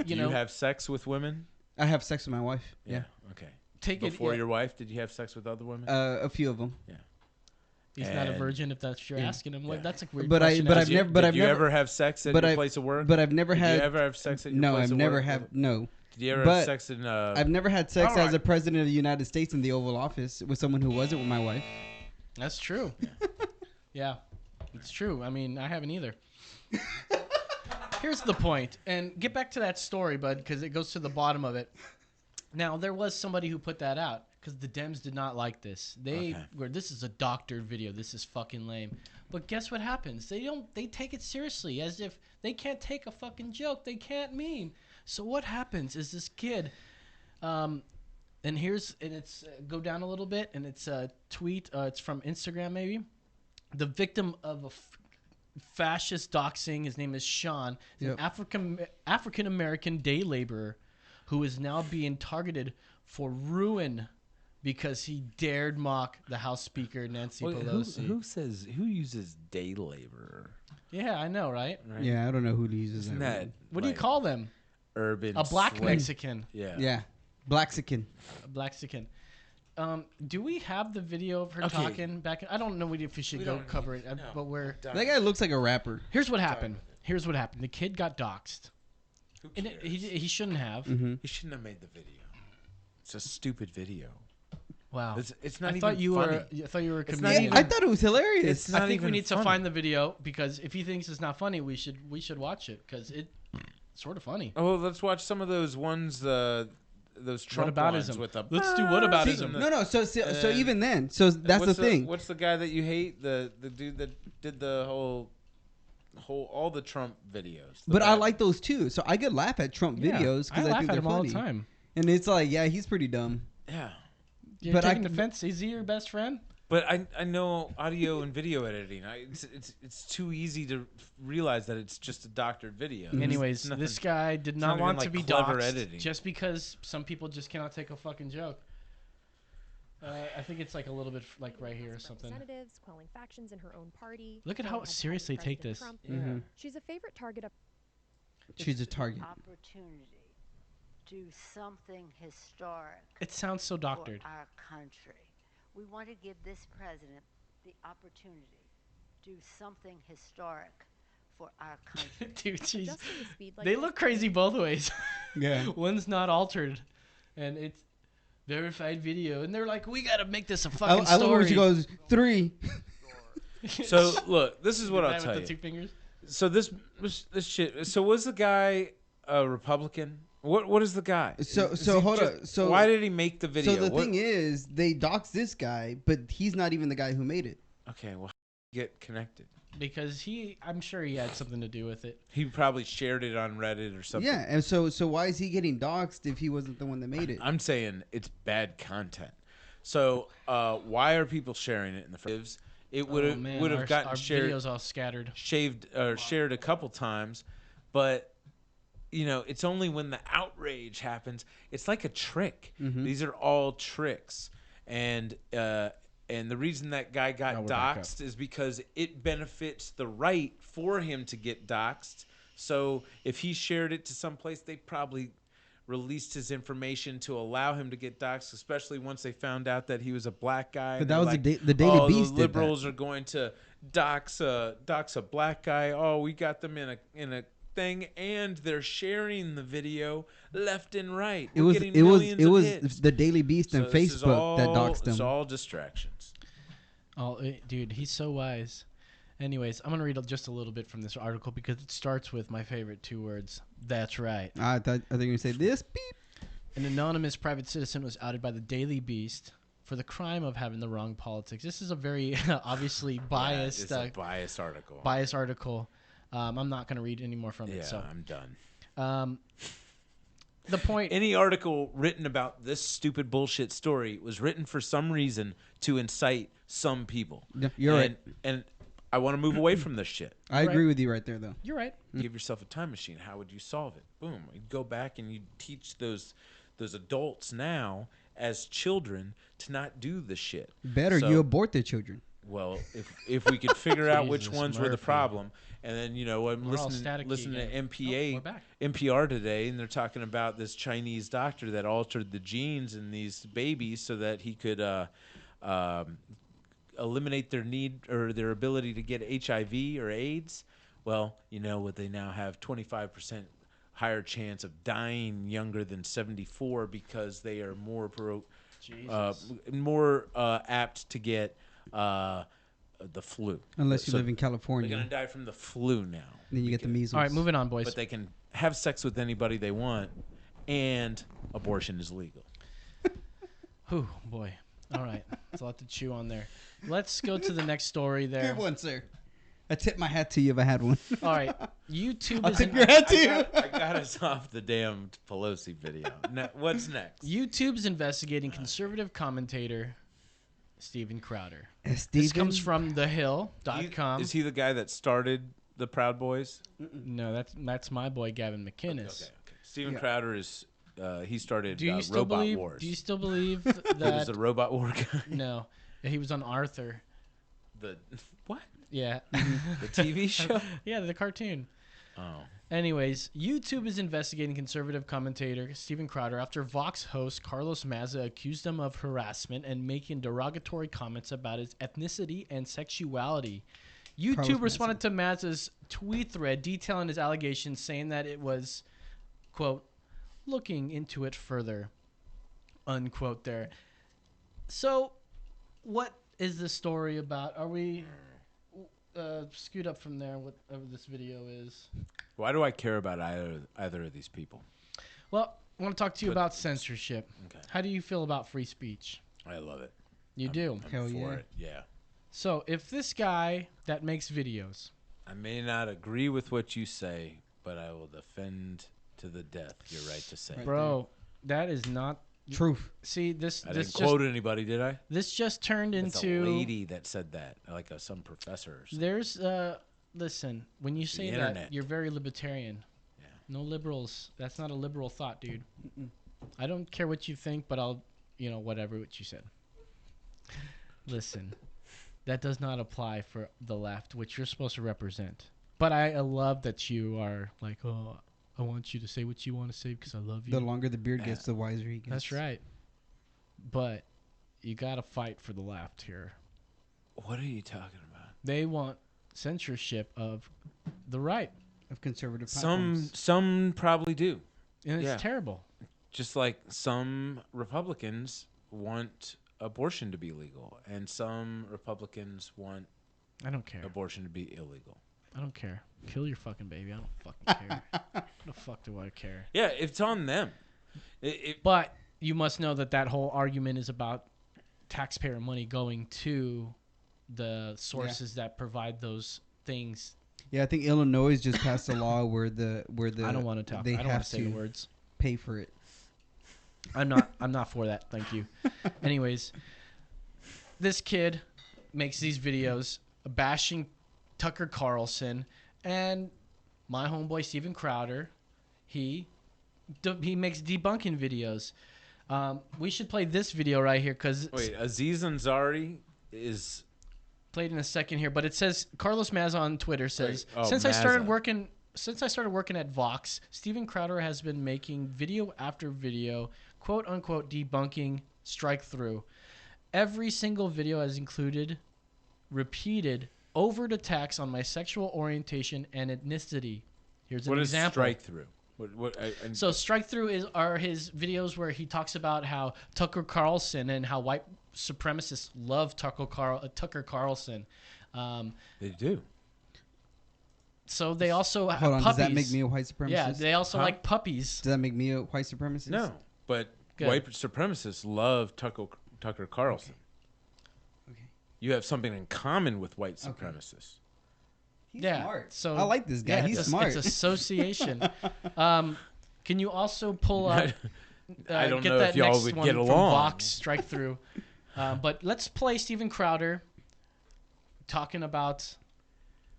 you have sex with women? I have sex with my wife. Yeah. Okay. Take it Before your wife, did you have sex with other women? A few of them. Yeah. He's not a virgin if that's what you're asking him. Like, that's a weird But question. I've never. But Did I've you never ever have sex at your place of work? But I've never Did had. you ever have sex at your no, place I've of never work? have. No. Did you ever But have sex in? I've never had sex All as right. a president of the United States in the Oval Office with someone who wasn't with my wife. That's true. Yeah, it's true. I mean, I haven't either. Here's the point, and get back to that story, bud, because it goes to the bottom of it. Now, there was somebody who put that out because the Dems did not like this. They were, this is a doctored video. This is fucking lame. But guess what happens? They take it seriously as if they can't take a fucking joke. They can't meme. So what happens is this kid, and it's go down a little bit, and it's a tweet. It's from Instagram, maybe. The victim of a fascist doxing. His name is Sean. He's an African American day laborer who is now being targeted for ruin because he dared mock the House Speaker Nancy Pelosi. Who uses day laborer? Yeah, I know, right? Yeah, I don't know who uses Isn't that. that What do you call them? Urban. A black slang? Mexican. Yeah. Yeah, Blaxican. A Blaxican. Do we have the video of her Okay. talking back? I don't know if we should go cover it, but we're. That guy looks like a rapper. Here's what happened. The kid got doxxed. Who And cares? he shouldn't have. Mm-hmm. He shouldn't have made the video. It's a stupid video. Wow. It's not I even thought you funny. were. I thought you were a It's not comedian. I thought it was hilarious. It's not I think we even need to funny. find the video because if he thinks it's not funny, we should watch it because it's sort of funny. Oh, let's watch some of those ones. Those Trump ones Whataboutism. with the. Let's do whataboutism. and the- no. So even then, so that's the thing. What's the guy that you hate? The dude that did the whole all the Trump videos. But I like those too. So I could laugh at Trump videos because I, laugh think at they're him all funny. the time. And it's like, yeah, he's pretty dumb. Yeah. You're But taking offense. Is he your best friend? But I know audio and video editing. It's too easy to realize that it's just a doctored video. Anyways, It's nothing- this guy did it's not not want even, to be like, clever doxxed editing. just because some people just cannot take a fucking joke. I think it's like a little bit like right here or something. Representatives quelling factions in her own party. Look at how calling head seriously they take President this. Trump. She's a favorite target of She's a target. Opportunity. Do something historic. It sounds so doctored. For our country. We want to give this president the opportunity to do something historic for our country. Dude, she's. adjusting the speed like They this look crazy both ways. Yeah. One's not altered, and it's verified video, and they're like, "We gotta make this a fucking I love story." when she goes 3. So look, this is what The I'll guy tell with you. the 2 fingers. So this shit. So was the guy a Republican? What is the guy? So Is so he hold just- on. So why did he make the video? So the What- thing is, they doxed this guy, but he's not even the guy who made it. Okay, well, how did he get connected. Because I'm sure he had something to do with it. He probably shared it on Reddit or something. Yeah, and so why is he getting doxed if he wasn't the one that made it? I'm saying it's bad content. So why are people sharing it in the first? It would have gotten our shared, videos all scattered. shared a couple times, but you know it's only when the outrage happens. It's like a trick. Mhm. These are all tricks, and the reason that guy got Now we're back up. doxxed is because it benefits the right for him to get doxxed. So if he shared it to someplace, they probably released his information to allow him to get doxxed, especially once they found out that he was a black guy. But They're that was like, the Daily oh, Beast the did liberals are going to dox a black guy. Oh, we got them in a thing, and they're sharing the video left and right. It We're was getting it was millions it of was hits. the Daily Beast and So this is Facebook that doxed him. It's all distractions. Oh, dude, he's so wise. Anyways, I'm gonna read just a little bit from this article because it starts with my favorite 2 words. That's right. I think you're gonna say this. Beep. An anonymous private citizen was outed by the Daily Beast for the crime of having the wrong politics. This is a very obviously biased, Yeah, it's a biased article. biased article. I'm not going to read any more from it. Yeah, So I'm done. The point. Any article written about this stupid bullshit story was written for some reason to incite some people. Yeah, you're right. And I want to move away from this shit. I agree with you right there, though. You're right. Give yourself a time machine. How would you solve it? Boom. You go back and you teach those adults now as children to not do the shit. Better, So, you abort their children. well, if we could figure out which Jesus ones were the Murphy. problem, and then I'm We're all listening to staticky MPA we're back. NPR today, and they're talking about this Chinese doctor that altered the genes in these babies so that he could eliminate their need or their ability to get HIV or AIDS. Well, you know what? They now have 25% higher chance of dying younger than 74 because they are more apt to get the flu. Unless you So live in California. They're gonna die from the flu now. Then you get the measles. All right, moving on, boys. But they can have sex with anybody they want, and abortion is legal. Whew, boy. All right. There's a lot to chew on there. Let's go to the next story there. Good one, sir. I tip my hat to you if I had one. All right. YouTube I'll is tip your hat to you. I got us off the damn Pelosi video. What's next? YouTube's investigating conservative commentator Steven Crowder. This Steven? comes from thehill.com. Is he the guy that started the Proud Boys? No, that's my boy Gavin McInnes. Okay. Steven Crowder is he started Do you still Robot believe? Wars. Do you still believe He was that? the Robot War guy. No, he was on Arthur. The what? Yeah, The TV show? yeah, the cartoon. Oh. Anyways, YouTube is investigating conservative commentator Steven Crowder after Vox host Carlos Maza accused him of harassment and making derogatory comments about his ethnicity and sexuality. YouTube responded to Maza's tweet thread detailing his allegations, saying that it was, quote, looking into it further, unquote there. So, what is the story about? Are we... scoot up from there, whatever this video is. Why do I care about either of these people? Well, I want to talk to you about censorship. Okay. How do you feel about free speech? I love it. You do? I'm Hell for yeah. it. Yeah. So, if this guy that makes videos... I may not agree with what you say, but I will defend to the death your right to say. Bro, that is not... Truth. See, this I this didn't quote anybody, did I? This just turned It's into... a lady that said that, like some professor or something. There's... listen, when you say that, internet. you're very libertarian. Yeah. No liberals. That's not a liberal thought, dude. I don't care what you think, but I'll... whatever what you said. Listen, that does not apply for the left, which you're supposed to represent. But I love that you are like, oh, I want you to say what you want to say because I love you. The longer the beard gets, the wiser he gets. That's right. But you got to fight for the left here. What are you talking about? They want censorship of the right. Of conservative platforms. Some probably do. And it's terrible. Just like some Republicans want abortion to be legal, and some Republicans want I don't care. abortion to be illegal. I don't care. Kill your fucking baby. I don't fucking care. The fuck do I care? Yeah, it's on them. But you must know that whole argument is about taxpayer money going to the sources that provide those things. Yeah, I think Illinois just passed a law where the I don't want to talk. They I don't have want to say the to words. pay for it. I'm not for that. Thank you. Anyways, this kid makes these videos bashing Tucker Carlson and my homeboy Steven Crowder. He makes debunking videos. We should play this video right here because wait, Aziz Ansari is played in a second here, but it says Carlos Maza on Twitter says since I started working at Vox, Steven Crowder has been making video after video, quote unquote, debunking strike through. Every single video has included repeated overt attacks on my sexual orientation and ethnicity. Here's an example. What is strike through? So strike through are his videos where he talks about how Tucker Carlson and how white supremacists love Tucker Carlson. They do. So they also have Hold on, puppies. does that make me a white supremacist? Yeah, they also like puppies. Does that make me a white supremacist? No, but white supremacists love Tucker Carlson. Okay. You have something in common with white supremacists. He's Yeah, smart. so I like this guy. yeah, He's it's smart. It's association. Can you also pull up? I don't get know that if y'all next would one get from along. Vox Strike Through. But let's play Steven Crowder talking about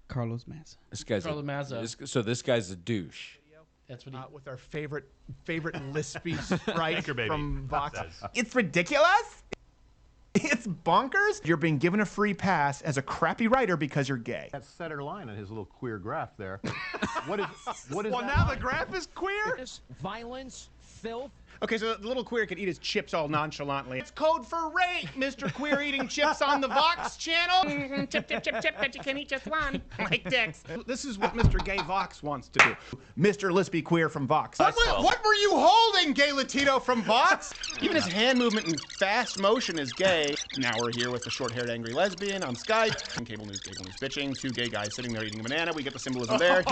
Carlos Massa. This guy's Carlos Mazza. so this guy's a douche. That's what he. With our favorite lispy sprite Anchor baby. from Vox. That says. It's ridiculous. It's bonkers. You're being given a free pass as a crappy writer because you're gay. That center line on his little queer graph there. What is Well, that now line? the graph is queer. Violence, filth. Okay, so the little queer can eat his chips all nonchalantly. It's code for rape, Mr. Queer eating chips on the Vox channel. Chip, chip, chip, chip, but you can eat just one. Like dicks. This is what Mr. Gay Vox wants to do. Mr. Lispy Queer from Vox. What were you holding, Gay Latino from Vox? Even his hand movement and fast motion is gay. Now we're here with the short-haired angry lesbian on Skype. And cable news bitching. Two gay guys sitting there eating a banana. We get the symbolism there.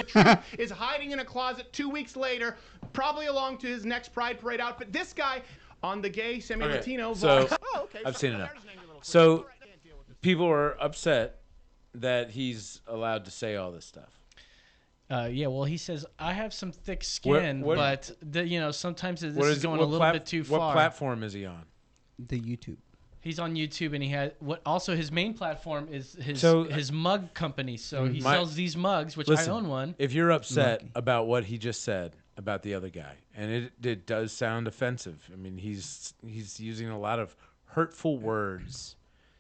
Is hiding in a closet 2 weeks later, probably along to his next Pride Parade outfit. This guy on the gay semi-Latino So Vox. Oh, okay. I've seen enough. So people are upset that he's allowed to say all this stuff. Yeah, well, he says I have some thick skin, what- but sometimes this is going a little bit too far. What platform is he on? The YouTube. He's on YouTube, and he had also his main platform is his mug company. So he My- sells these mugs, which Listen, I own one. If you're upset about what he just said about the other guy, and it does sound offensive. I mean, he's using a lot of hurtful words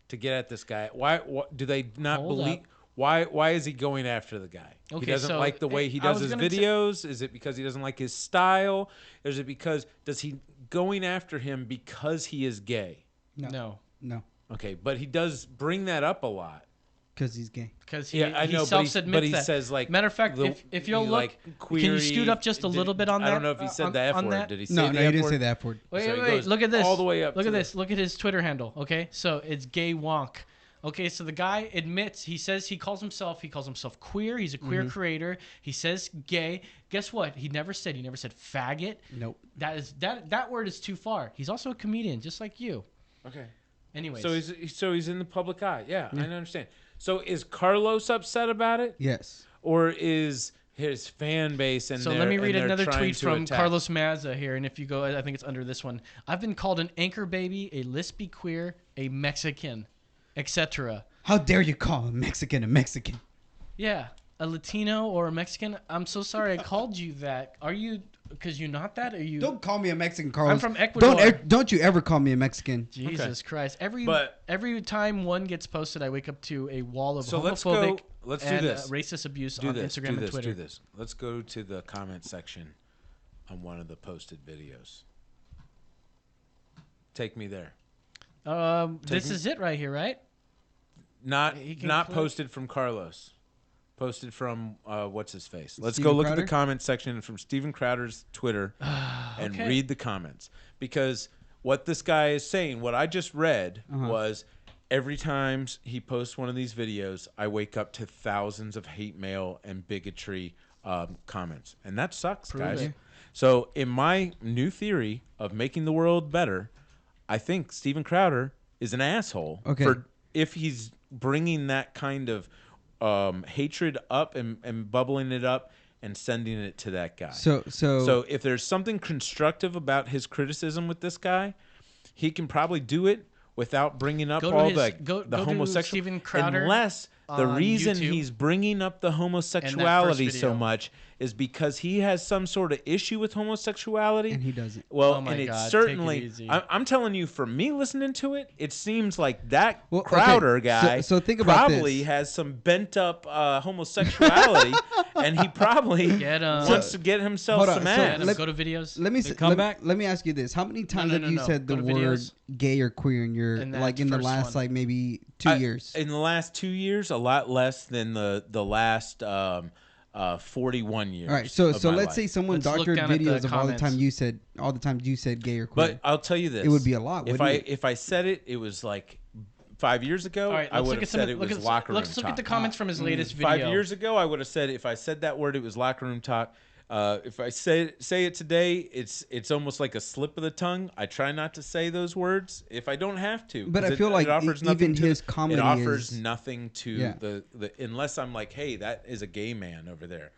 to get at this guy. Why do they not Hold believe? up. Why is he going after the guy? Okay, He doesn't so like the way he I does was his gonna videos. Is it because he doesn't like his style? Is it because does he going after him because he is gay? No. Okay, but he does bring that up a lot. Because he's gay. Because he, Yeah, I he know, self-admits but he that. says, like, Matter of fact, the- if you'll he, look, like, can you scoot up just a little bit on that? I don't know if he said the F on word. that? Did he say No, the no, F he didn't word? say the F word. Wait, So he wait, goes look at this. all the way up Look to at the- this. Look at his Twitter handle. Okay, so it's gay wonk. Okay, so the guy admits he calls himself queer. He's a queer creator. He says gay. Guess what? He never said faggot. Nope. That word is too far. He's also a comedian, just like you. Okay. Anyways, So he's in the public eye. Yeah, I understand. So is Carlos upset about it? Yes. Or is his fan base and so let me read another tweet from Carlos Mazza here, and if you go, I think it's under this one. I've been called an anchor baby, a lispy queer, a Mexican, etc. How dare you call a Mexican a Mexican? Yeah, a Latino or a Mexican. I'm so sorry I called you that. Are you? Because you're not that. Are you? Don't call me a Mexican, Carlos. I'm from Ecuador. Don't you ever call me a Mexican. Jesus Christ! Every time one gets posted, I wake up to a wall of homophobic Let's and do this. Racist abuse on Instagram and Twitter. Do this. Let's go to the comment section on one of the posted videos. Take me there. This is it right here, right? Not click. posted from Carlos. Posted from what's his face. Let's Steven go look Crowder? at the comment section from Steven Crowder's Twitter and Okay. read the comments, because what this guy is saying, what I just read was, every time he posts one of these videos, I wake up to thousands of hate mail and bigotry comments, and that sucks, guys. it. So in my new theory of making the world better, I think Steven Crowder is an asshole. Okay. For if he's bringing that kind of hatred up and bubbling it up and sending it to that guy. So if there's something constructive about his criticism with this guy, he can probably do it without bringing up Go to all his- go the to homosexual. Steven Crowder Unless the on reason YouTube. he's bringing up the homosexuality so video. much is because he has some sort of issue with homosexuality. And he doesn't. Well, Oh my and God, it's take it certainly. easy. I'm telling you, for me listening to it, it seems like that Well, okay, Crowder guy so think about probably this. has some bent up homosexuality, and he probably Get 'em. wants to get himself Hold on, some so ass. Let, go to videos. Let me The s- comeback. let me ask you this: how many times have you said Go the to word videos. gay or queer in your And like that in the first last one. like maybe 2 years? In the last 2 years, a lot less than the last 41 years. All right, so of so my let's life. say someone Let's look doctored down at the videos of all the comments. times you said gay or queer. But I'll tell you this: It would be a lot, If wouldn't it? if I said it, it was like 5 years ago. All right, I let's would look have at some. said it was locker room Let's look talk. at the comments from his latest video. 5 years ago, I would have said if I said that word, it was locker room talk. If I say it today, it's almost like a slip of the tongue. I try not to say those words if I don't have to. But I feel like even his comedy it offers is nothing to the unless I'm like, hey, that is a gay man over there.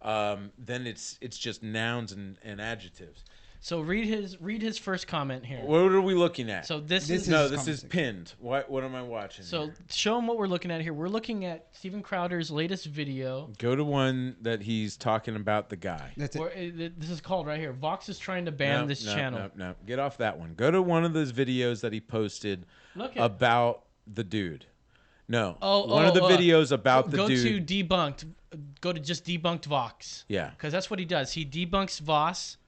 Then it's just nouns and adjectives. So read his first comment here. What are we looking at? So this is pinned. What am I watching? So here? show him what we're looking at here. We're looking at Steven Crowder's latest video. Go to one that he's talking about the guy. That's it. This is called right here. Vox is trying to ban this channel. No, get off that one. Go to one of those videos that he posted about the dude. No. One of the videos about the dude. Go to just debunked Vox. Yeah. Because that's what he does. He debunks Voss.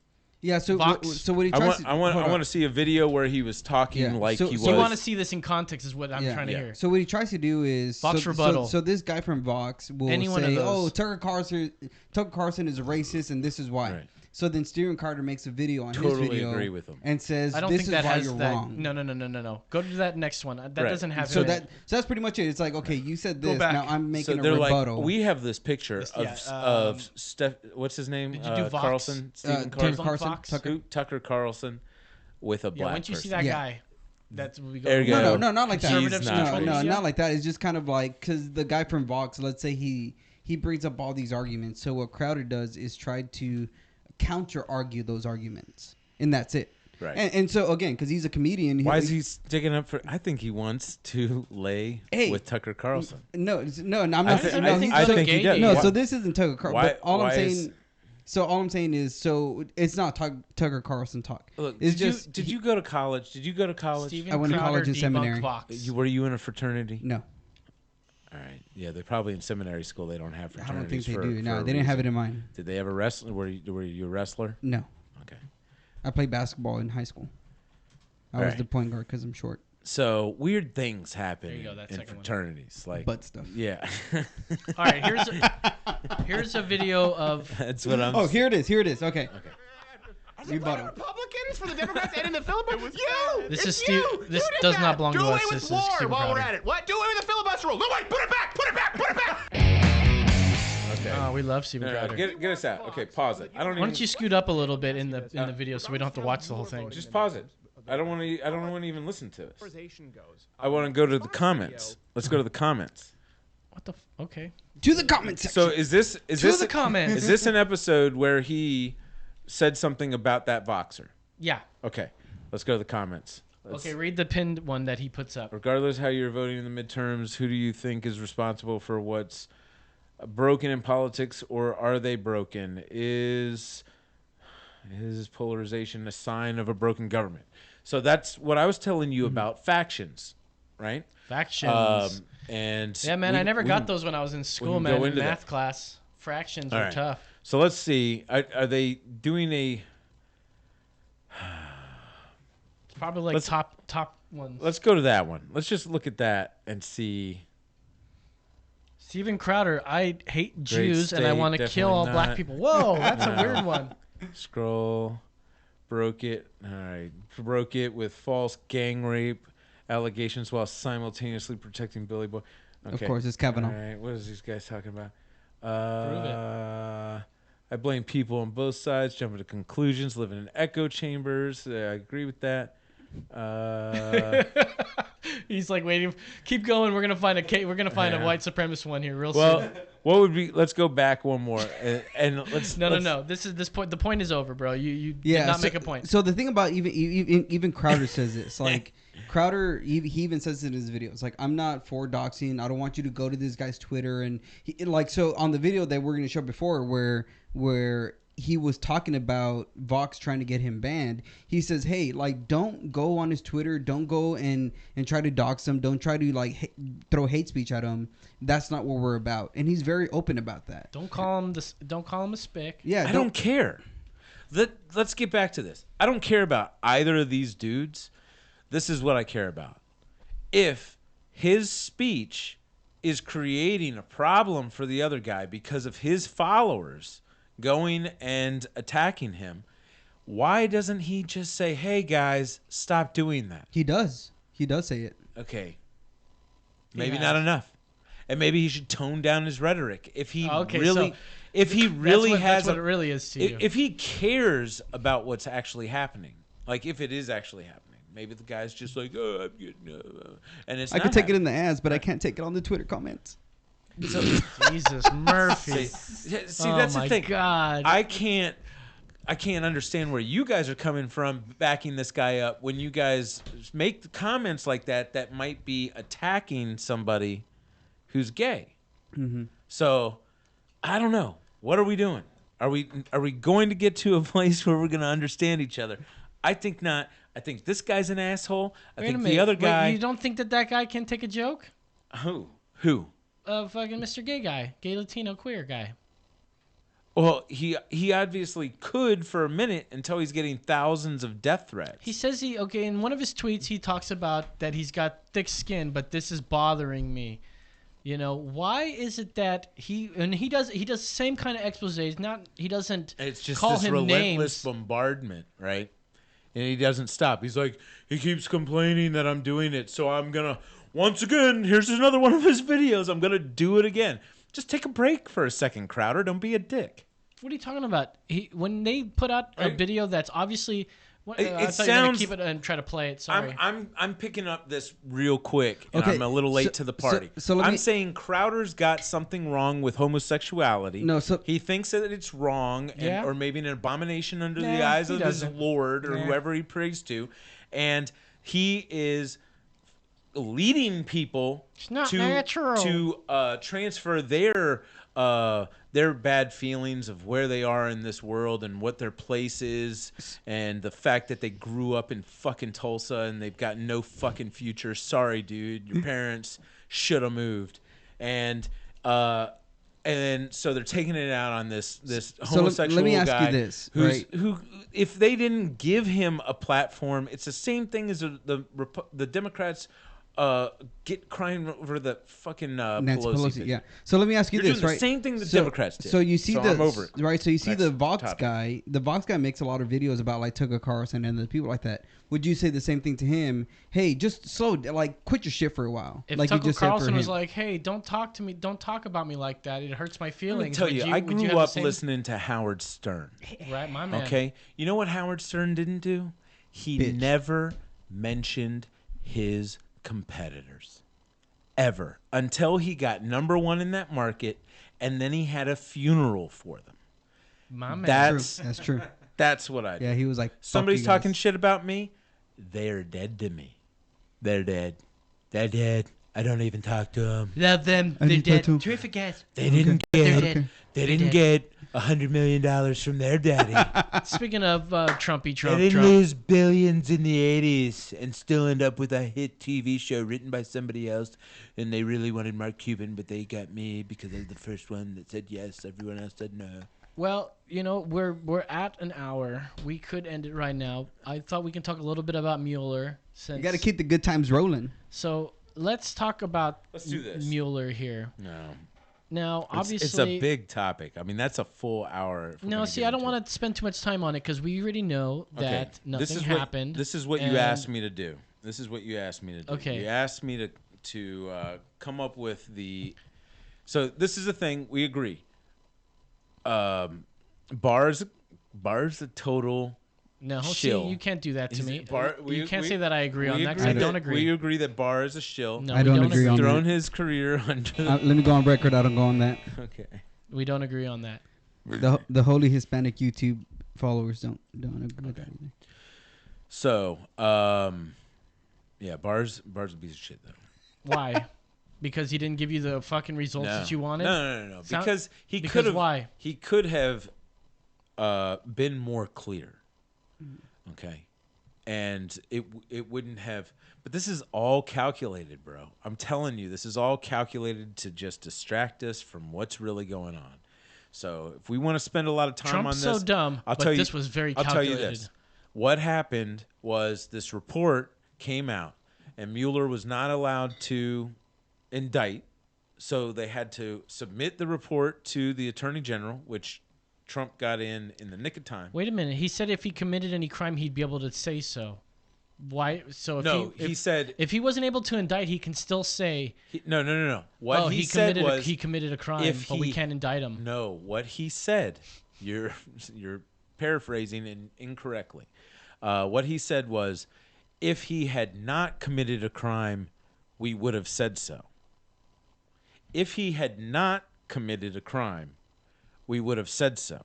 Yeah, so what he tries I want to see a video where he was talking like he was. So you want to see this in context is what I'm trying to hear. So what he tries to do is Vox rebuttal. So this guy from Vox will say, "Oh, Tucker Carlson is a racist, and this is why." Right. So then Steven Crowder makes a video on his video agree with him. and says, I don't "This think is that why has you're that. wrong." No. Go to that next one. That doesn't have. So that's pretty much it. It's like, okay, you said this. Now I'm making a they're rebuttal. Like, we have this picture of Steph. What's his name? Did you do Vox? Carlson. Steven Carlson. Tucker Carlson with a black. Once you see that guy. That's what we go. No, not like that. No, not like that. It's just kind of like because the guy from Vox, let's say he brings up all these arguments. So what Crowder does is try to counter argue those arguments, and that's it. Right. And so again, because he's a comedian, why is he sticking up for? I think he wants to lay with Tucker Carlson. No, I'm not. I think he does. No, so this isn't Tucker Carlson. But all I'm saying is, so it's not Tucker Carlson talk. Look, it's did you go to college? Steven I went to college and seminary. Were you in a fraternity? No. All right. Yeah, they're probably in seminary school. They don't have fraternities. I don't think they do. No, they didn't have it in mine. Did they have a wrestler? Were you a wrestler? No. Okay. I played basketball in high school. I was the point guard because I'm short. So weird things happen in fraternities, like butt stuff. Yeah. All right. Here's a video of. That's what I'm. Oh, here it is. Okay. Rebuttal. Republicans for the Democrats and in the filibuster. This is Steve. This does not belong to us. This is Steven while Crowder. we're at it. What? Do away with the filibuster rule. No, wait. Put it back. Okay. Oh, we love Steven Crowder. Get us out. Okay, pause it. Why don't you scoot up a little bit in the video so we don't have to watch the whole thing? Just pause it. I don't want to even listen to this. I want to go to the comments. Let's go to the comments. What the? Okay. To the comments section. So is this the comments? Is this an episode where he said something about that boxer? Yeah. Okay. Let's go to the comments. Okay, read the pinned one that he puts up. Regardless how you're voting in the midterms, who do you think is responsible for what's broken in politics, or are they broken? Is polarization a sign of a broken government? So that's what I was telling you about factions, right? Factions. And yeah, man, I never got those when I was in school, man. In math class, fractions were tough. So let's see. Are they doing a? It's probably like top ones. Let's go to that one. Let's just look at that and see. Steven Crowder, I hate Jews and I want to kill all black people. Whoa, that's a weird one. Scroll. Broke it. All right. Broke it with false gang rape allegations while simultaneously protecting Billy Boy. Okay. Of course, it's Kavanaugh. All right. What is these guys talking about? Prove it. I blame people on both sides, jumping to conclusions, living in echo chambers. I agree with that. He's like waiting. Keep going. We're gonna find a white supremacist one here real soon. What would be? Let's go back one more and let's. No. This point. The point is over, bro. You did not make a point. So the thing about even Crowder says this. Like Crowder, he even says it in his video. It's like, I'm not for doxing. I don't want you to go to this guy's Twitter and so on the video that we're gonna show before where he was talking about Vox trying to get him banned. He says, hey, like, don't go on his Twitter. Don't go and try to dox him. Don't try to throw hate speech at him. That's not what we're about. And he's very open about that. Don't call him a spick. Yeah, I don't care. Let's get back to this. I don't care about either of these dudes. This is what I care about. If his speech is creating a problem for the other guy because of his followers going and attacking him, why doesn't he just say, hey guys, stop doing that? He does say it. Okay, maybe not enough, and maybe he should tone down his rhetoric if he if he really that's what it really is to you. If he cares about what's actually happening, like if it is actually happening, maybe the guy's just like, oh, I'm getting, and it's. I can take it in the ads, but I can't take it on the Twitter comments. So, Jesus Murphy. See, Oh that's my the thing. God. I can't understand where you guys are coming from backing this guy up when you guys make the comments like that might be attacking somebody who's gay. Mm-hmm. So, I don't know. What are we doing? Are we going to get to a place where we're going to understand each other? I think not. I think this guy's an asshole. I think the other guy. Wait, you don't think that guy can take a joke? Who? Fucking Mr. Gay guy, gay Latino queer guy. Well, he obviously could for a minute until he's getting thousands of death threats. He says in one of his tweets he talks about that he's got thick skin, but this is bothering me. You know, why is it that he does the same kind of exposés? He doesn't It's just call this him relentless names. bombardment, right? And he doesn't stop. He's like, he keeps complaining that I'm doing it, so I'm gonna once again. Here's another one of his videos. I'm gonna do it again. Just take a break for a second, Crowder. Don't be a dick. What are you talking about? When they put out a video that's obviously, I thought you were sounds. gonna keep it and try to play it. Sorry. I'm picking up this real quick, and Okay, I'm a little late to the party. so I'm saying Crowder's got something wrong with homosexuality. No, so he thinks that it's wrong, Yeah. or maybe an abomination under the Nah, eyes he of his doesn't. Lord or Nah. whoever he prays to, and he is leading people not natural. to transfer their bad feelings of where they are in this world and what their place is, and the fact that they grew up in fucking Tulsa and they've got no fucking future. Sorry, dude, your parents should have moved, and so they're taking it out on this homosexual let me ask guy you this, who's, right? who, if they didn't give him a platform, it's the same thing as the Democrats. Get crying over the fucking Nancy Pelosi. Pelosi, yeah. So let me ask you You're this, doing right? the same thing the Democrats did. So you see I'm over it. right? So you see Next the Vox topic. guy. The Vox guy makes a lot of videos about like Tucker Carlson and the people like that. Would you say the same thing to him? Hey, just quit your shit for a while. If like Tucker you just said for Carlson was him. like, "Hey, don't talk to me. Don't talk about me like that. It hurts my Let me feelings." tell would you, I would grew have the up same- listening to Howard Stern. Right, my man. Okay, you know what Howard Stern didn't do? He Bitch. never mentioned his competitors. Ever. Until he got number one in that market, and then he had a funeral for them. My man. That's true. That's what I do. Yeah, he was like, "Fuck Somebody's you guys." talking shit about me, they're dead to me. They're dead. They're dead. I don't even talk to them. Love them. I They're need to dead. talk to 'em. Terrific guys. They didn't They're get. dead. They They're didn't dead. get $100 million from their daddy. Speaking of Trumpy They Trump, didn't Trump. lose billions in the 80s and still end up with a hit TV show written by somebody else. And they really wanted Mark Cuban, but they got me because I was the first one that said yes. Everyone else said no. Well, you know, we're at an hour. We could end it right now. I thought we can talk a little bit about Mueller. You got to keep the good times rolling. So let's talk about Let's do this. Mueller here. No. Now, obviously, It's a big topic. I mean, that's a full hour. if we're No, gonna see, get I don't into want to spend too much time on it because we already know that nothing happened. This is what you asked me to do. This is what you asked me to do. Okay. You asked me to come up with the. So this is the thing. We agree. Barr's a total. No, shill. see, you can't do that to me. We you can't say that I agree on that because I don't agree. We agree that Barr is a shill. No, I don't agree on Thrown that. his career under. Let me go on record. I don't go on that. Okay. We don't agree on that. The holy Hispanic YouTube followers don't agree with that either. So, yeah, Barr's a piece of shit though. Why? Because he didn't give you the fucking results that you wanted? No. Because he because could have. why? He could have been more clear. Okay, and it wouldn't have. But this is all calculated, bro. I'm telling you, this is all calculated to just distract us from what's really going on. So if we want to spend a lot of time Trump's on this, so dumb, I'll but tell you, this was very I'll tell you calculated. this. What happened was this report came out, and Mueller was not allowed to indict, so they had to submit the report to the Attorney General, which Trump got in the nick of time. Wait a minute. He said if he committed any crime, he'd be able to say so. Why? So if No, he he said if he wasn't able to indict, he can still say no. What he said committed was he committed a crime, but we can't indict him. No, what he said, you're paraphrasing incorrectly. What he said was, if he had not committed a crime, we would have said so. If he had not committed a crime, we would have said so.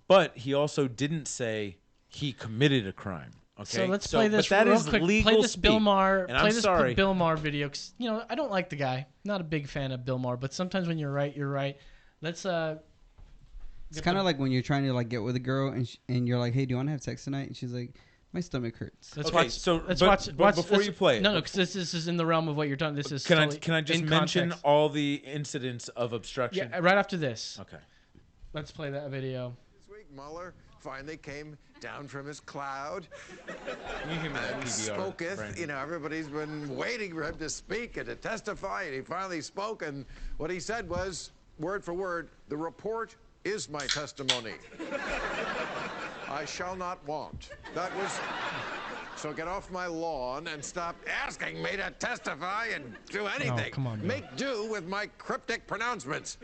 But he also didn't say he committed a crime. Okay, So let's play this but that real is quick. legal Play this speak. Bill Maher. And Play I'm this sorry. Bill Maher video. 'Cause, I don't like the guy. Not a big fan of Bill Maher. But sometimes when you're right, you're right. Let's It's kind of like when you're trying to like get with a girl and you're like, hey, do you want to have sex tonight? And she's like, my stomach hurts. Let's Okay, watch. so let's but- watch. but watch before let's- you play it- no, because this is in the realm of what you're talking. This is. Can totally I just in mention context. all the incidents of obstruction? Yeah, right after this. Okay. Let's play that video. This week, Mueller finally came down from his cloud You hear me that and PBR, spoketh. Brandon. You know, everybody's been waiting for him to speak and to testify, and he finally spoke. And what he said was, word for word, the report is my testimony. I shall not want. That was. So get off my lawn and stop asking me to testify and do anything. come on, Bill. Make do with my cryptic pronouncements.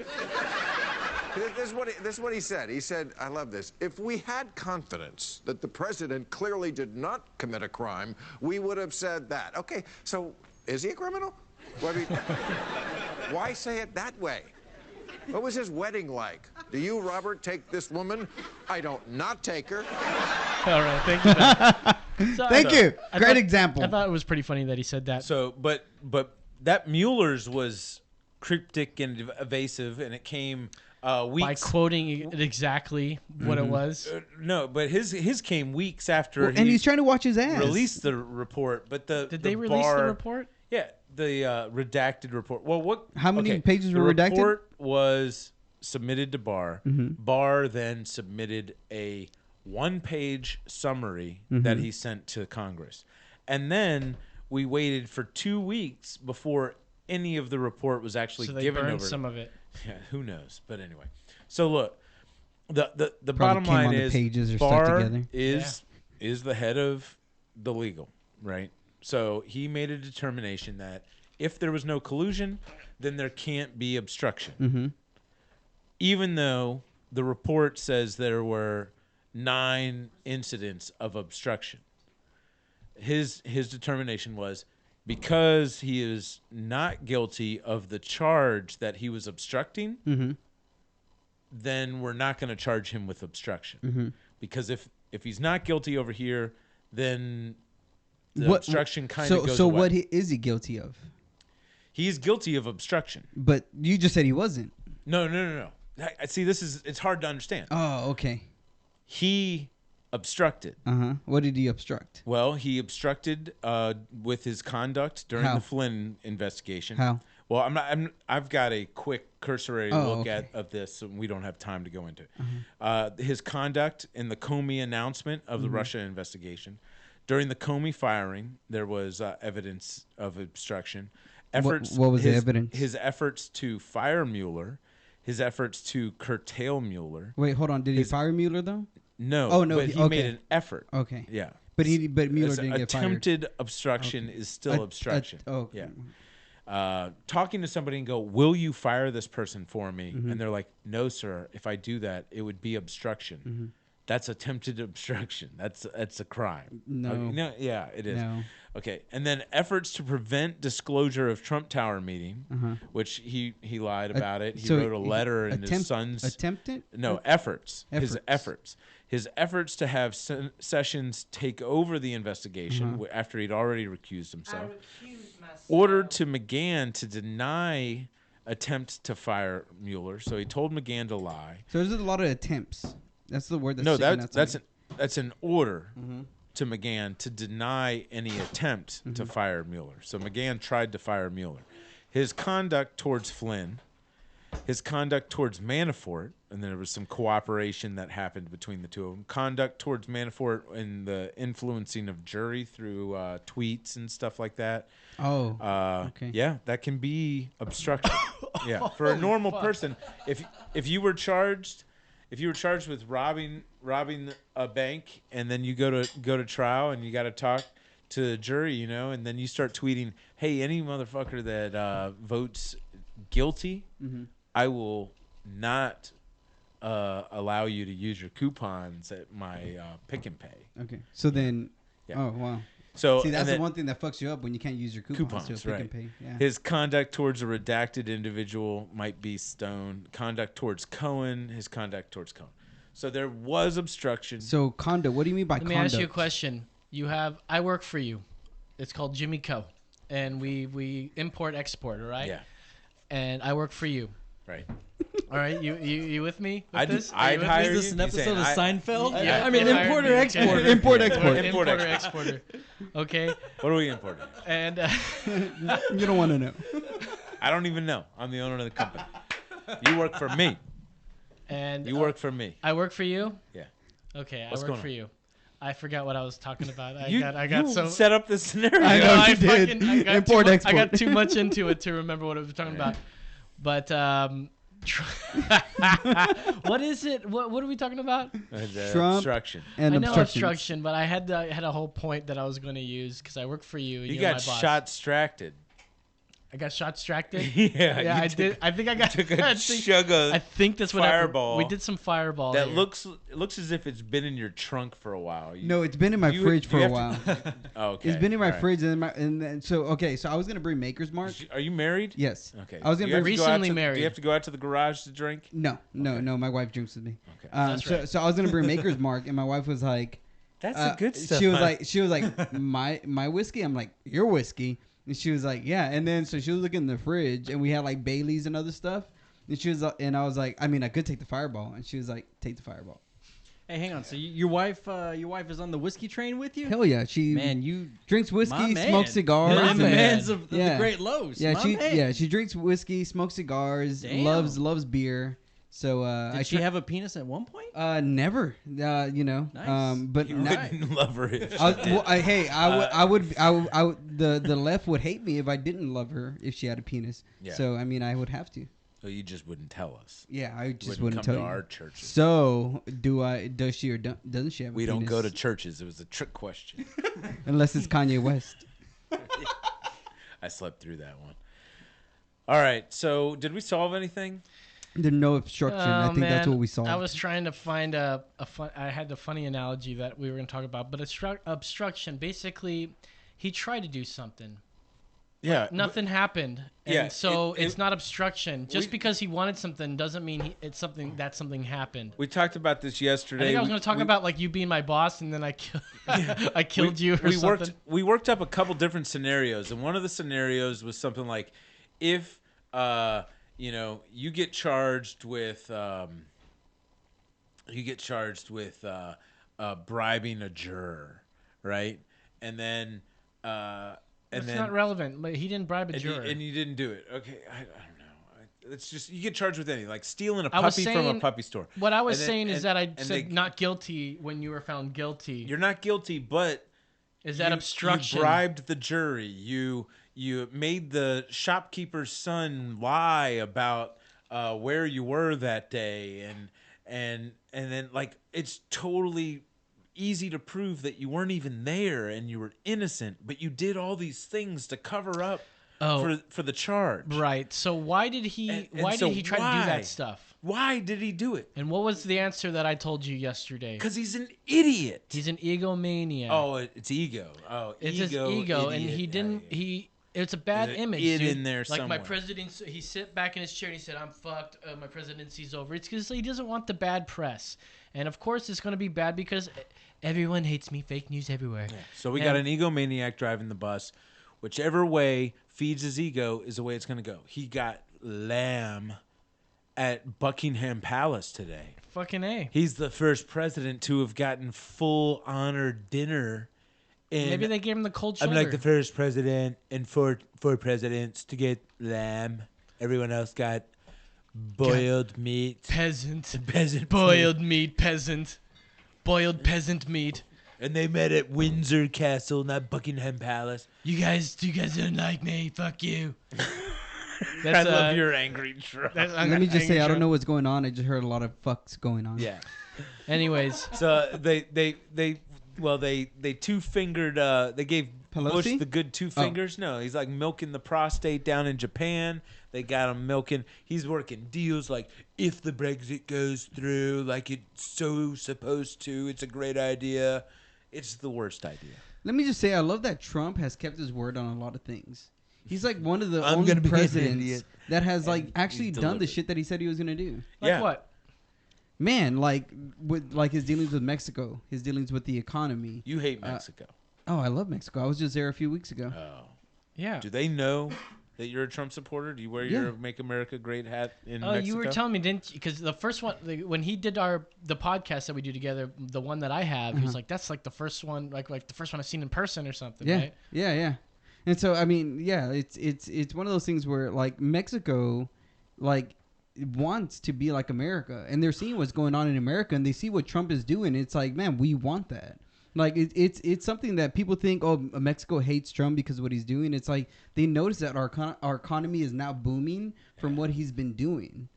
This is what he said. He said, I love this. If we had confidence that the president clearly did not commit a crime, we would have said that. Okay, so is he a criminal? Well, I mean, why say it that way? What was his wedding like? Do you, Robert, take this woman? I don't not take her. All right, thank you. Ben. Thank you. I Great thought- example. I thought it was pretty funny that he said that. So, but that Mueller's was cryptic and evasive, and it came weeks By quoting it exactly what it was. No, but his came weeks after. and he's trying to watch his ass. Released the report, but Did they release the report? Yeah, the redacted report. Well, what? How many okay, pages were the redacted? report was submitted to Barr. Mhm. Barr then submitted a one-page summary that Mhm. he sent to Congress, and then we waited for 2 weeks before any of the report was actually So they given burned over. some of it. Yeah, who knows? But anyway, so look, the Probably bottom came line on the is pages or stuck Barr together. is the head of the legal, right? So he made a determination that if there was no collusion, then there can't be obstruction. Mm-hmm. Even though the report says there were 9 incidents of obstruction. His determination was because he is not guilty of the charge that he was obstructing, Mm-hmm. then we're not going to charge him with obstruction. Mm-hmm. Because if he's not guilty over here, then the obstruction kind of goes So away. what is he guilty of? He's guilty of obstruction. But you just said he wasn't. No. I see, it's hard to understand. Oh, okay. He obstructed. Uh-huh. What did he obstruct? Well, he with his conduct during How? the Flynn investigation. How? Well, I've got a quick cursory Oh, look okay. of this, and we don't have time to go into it. Uh-huh. His conduct in the Comey announcement of the Mhm. Russia investigation. During the Comey firing, there was evidence of obstruction. What was the evidence? His efforts to fire Mueller, his efforts to curtail Mueller. Wait, hold on. Did he fire Mueller though? No. Oh no. But he made an effort. Okay. Yeah. But Mueller As didn't get fired. attempted obstruction is still obstruction. Okay. Yeah. Talking to somebody and go, will you fire this person for me? Mhm. And they're like, no, sir. If I do that, it would be obstruction. Mhm. That's attempted obstruction. That's a crime. No. No. Yeah, it is. No. Okay. And then efforts to prevent disclosure of Trump Tower meeting, Uh-huh. which he lied about it. He so wrote a letter in his son's attempted. no efforts. His Efforts. efforts. His efforts to have Sessions take over the investigation Uh-huh. after he'd already recused himself. Ordered to McGahn to deny attempts to fire Mueller. So he told McGahn to lie. So there's a lot of attempts. That's the word. That's No, sticking out to me. that's an order Mhm. to McGahn to deny any attempt to fire Mueller. So McGahn tried to fire Mueller. His conduct towards Flynn, his conduct towards Manafort, and there was some cooperation that happened between the two of them. Conduct towards Manafort and the influencing of jury through tweets and stuff like that. Oh, okay. Yeah, that can be obstruction. Yeah, for a normal person, if you were charged if you were charged with robbing a bank, and then you go to trial, and you got to talk to the jury, you know, and then you start tweeting, "Hey, any motherfucker that votes guilty, I will not allow you to use your coupons at my Pick and Pay." Okay. So then, Yeah. oh wow. So see, that's the then, one thing that fucks you up when you can't use your coupons to Pick and Pay. Yeah. His conduct towards a redacted individual might be stoned. Conduct towards Cohen, his conduct towards Cohen. So there was obstruction. So conduct. What do you mean by Let me conduct? ask you a question. I work for you. It's called Jimmy Co. And we import export, all right? Yeah. And I work for you. Right. All right, you with me? With I'd this? hire you. Is this an episode of Seinfeld? Yeah, I mean, they hired importer, me, exporter. okay. Importer, exporter. Okay. What are we importing? And you don't want to know. I don't even know. I'm the owner of the company. You work for me. And you work for me. I work for you? Yeah. Okay, What's I going work for on? you. I forgot what I was talking about. I You got so set up the scenario. I know you did. I got Import, I got export. too much into it to remember what I was talking about. But what is it? What are we talking about? Trump Obstruction. and I know obstructions. obstruction, but I had a whole point that I was going to use because I work for you. And You you're got my boss. shot distracted. I got shot distracted. Yeah, I did. I think I got. took a I think, chug of I think that's what Fireball. happened. We did some fireball. That here. looks as if it's been in your trunk for a while. No, it's been in my fridge for a while. Oh, okay. It's been in my All right. fridge and then so okay. So I was gonna bring Maker's Mark. Are you married? Yes. Okay. I was Do gonna you have bring. to go out Recently to- married. Do you have to go out to the garage to drink? No, my wife drinks with me. Okay. That's right. So I was gonna bring Maker's Mark, and my wife was like, That's the good stuff. She was huh? like, my whiskey. I'm like, your whiskey. And she was like, yeah. And then so she was looking in the fridge, and we had like Baileys and other stuff. And she was, and I was like, I mean, I could take the Fireball. And she was like, take the Fireball. Hey, hang on. So your wife is on the whiskey train with you? Hell yeah, she you drinks whiskey, my man. smokes cigars. My and- man's of the great lows. Yeah, My she man. she drinks whiskey, smokes cigars, Damn. loves beer. So Did she have a penis at one point? never, you know. Nice. But You now, wouldn't love her if she I, did. well, I would the left would hate me if I didn't love her if she had a penis. Yeah. So I mean, I would have to. So you just wouldn't tell us. Yeah, I just Wouldn't wouldn't come tell to you. our churches. So does she or doesn't she have? We a don't penis? go to churches. It was a trick question. unless it's Kanye West. I slept through that one. All right. So did we solve anything? There's no obstruction. I think that's what we saw. I was trying to find I had the funny analogy that we were going to talk about, but obstruction. Basically, he tried to do something. Yeah. Nothing happened. And Yeah, so it- it's not obstruction. Just because he wanted something doesn't mean it's something that something happened. We talked about this yesterday. I think I was going to talk about like you being my boss and then I I killed you or something. We worked up a couple different scenarios, and one of the scenarios was something like, if you get charged with bribing a juror, right? And then It's not relevant. But he didn't bribe a juror. and you didn't do it. Okay, I don't know. It's just you get charged with anything, like stealing a I was puppy from a saying- puppy store. What I was And then- saying is and- that I and said they- not guilty when you were found guilty. You're not guilty, but Is that you obstruction? bribed the jury. You made the shopkeeper's son lie about where you were that day, and then like it's totally easy to prove that you weren't even there and you were innocent, but you did all these things to cover up for the charge. Right. So why did he And why so did he try to do why? that stuff? Why did he do it? And what was the answer that I told you yesterday? Because he's an idiot. He's an egomaniac. Oh, it's ego. Oh, It's his ego, and idiot. he didn't. It's a bad There's an image. id Dude. in there like my somewhere. president, he sit back in his chair and he said, "I'm fucked. My presidency's over." It's because he doesn't want the bad press, and of course it's going to be bad because everyone hates me. Fake news everywhere. Yeah. So we got an egomaniac driving the bus. Whichever way feeds his ego is the way it's going to go. He got lamb at Buckingham Palace today. Fucking A. He's the first president to have gotten full honor dinner. Maybe they gave him the cold shoulder. I'm like the first president and four presidents to get lamb. Everyone else got boiled meat. Peasant. Peasant. Boiled meat, peasant. Boiled peasant meat. And they met at Windsor Castle, not Buckingham Palace. You guys don't like me. Fuck you. That's, I love your angry Trump. Let me just say, I don't know what's going on. I just heard a lot of fucks going on. Yeah. Anyways, so they two-fingered. They gave Pelosi? Bush the good two fingers. No, he's like milking the prostate down in Japan. They got him milking. He's working deals like if the Brexit goes through, like it's so supposed to. It's a great idea. It's the worst idea. Let me just say, I love that Trump has kept his word on a lot of things. He's like one of the I'm only gonna be an presidents idiot. that has like And actually he's done the delivered. shit that he said he was gonna do. like what? Man, like with like his dealings with Mexico, his dealings with the economy. You hate Mexico. Oh, I love Mexico. I was just there a few weeks ago. Oh. Yeah. Do they know that you're a Trump supporter? Do you wear your "Make America Great" hat in Mexico? You were telling me, didn't you? Because the first one, when he did the podcast that we do together, the one that I have, he was like, "That's like the first one, like the first one I've seen in person or something." Yeah, right? yeah. And so I mean, yeah, it's one of those things where like Mexico, like wants to be like America, and they're seeing what's going on in America, and they see what Trump is doing. It's like, man, we want that. Like it's something that people think, oh, Mexico hates Trump because of what he's doing. It's like they notice that our economy is now booming from what he's been doing.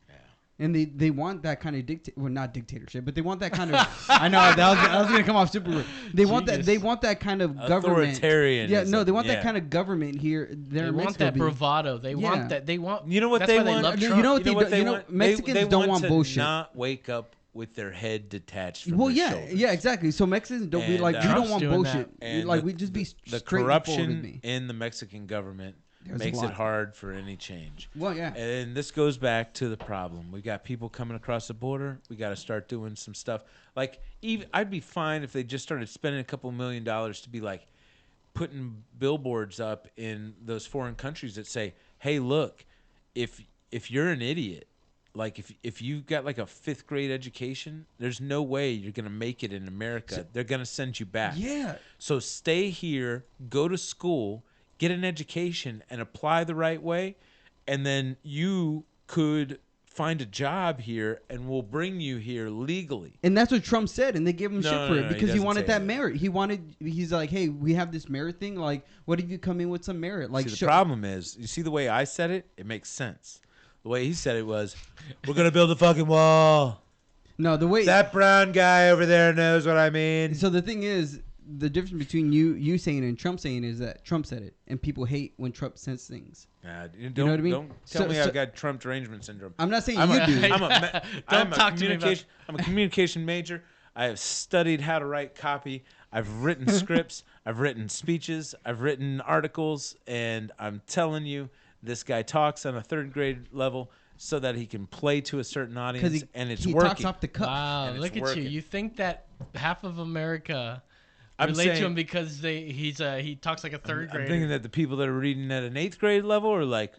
And they want that kind of not dictatorship, but they want that kind of. I know that was gonna come off super rude. They want that kind of government. Authoritarianism. Yeah, no, they want that kind of government here. They want that bravado. They want that. They want. You know what that's they why want? They love Trump. You know what they want? Mexicans they don't want to bullshit. Not wake up with their head detached from Well, their yeah, shoulders. yeah, exactly. So Mexicans don't be And, like, we don't want bullshit. And Like we just be the straight forward with corruption me. in the Mexican government There's a makes it lot. hard for any change. Well, yeah. And this goes back to the problem. We got people coming across the border. We got to start doing some stuff. Like, even I'd be fine if they just started spending a couple $1 million to be like putting billboards up in those foreign countries that say, "Hey, look, if you're an idiot, like if you've got like a 5th grade education, there's no way you're gonna make it in America. They're gonna send you back. Yeah. So stay here, go to school, get an education, and apply the right way, and then you could find a job here, and we'll bring you here legally." And that's what Trump said, and they gave him shit for it because he doesn't wanted say that merit. He's like, hey, we have this merit thing. Like, what if you come in with some merit? Like, See, the problem is, you see the way I said it? It makes sense. The way he said it was, we're going to build a fucking wall. No, the way that brown guy over there knows what I mean. So the thing is, the difference between you saying it and Trump saying it is that Trump said it, and people hate when Trump says things. You know what I mean? Don't tell me I've got Trump derangement syndrome. I'm not saying I'm you a, do. I'm a communication major. I have studied how to write copy. I've written scripts. I've written speeches. I've written articles. And I'm telling you, this guy talks on a 3rd grade level so that he can play to a certain audience, and it's working. Talks off the cuff. Wow, and look it's at you. working. You think that half of America I'm relate to saying- him because he talks like a 3rd grader. I'm thinking that the people that are reading at an 8th grade level are like,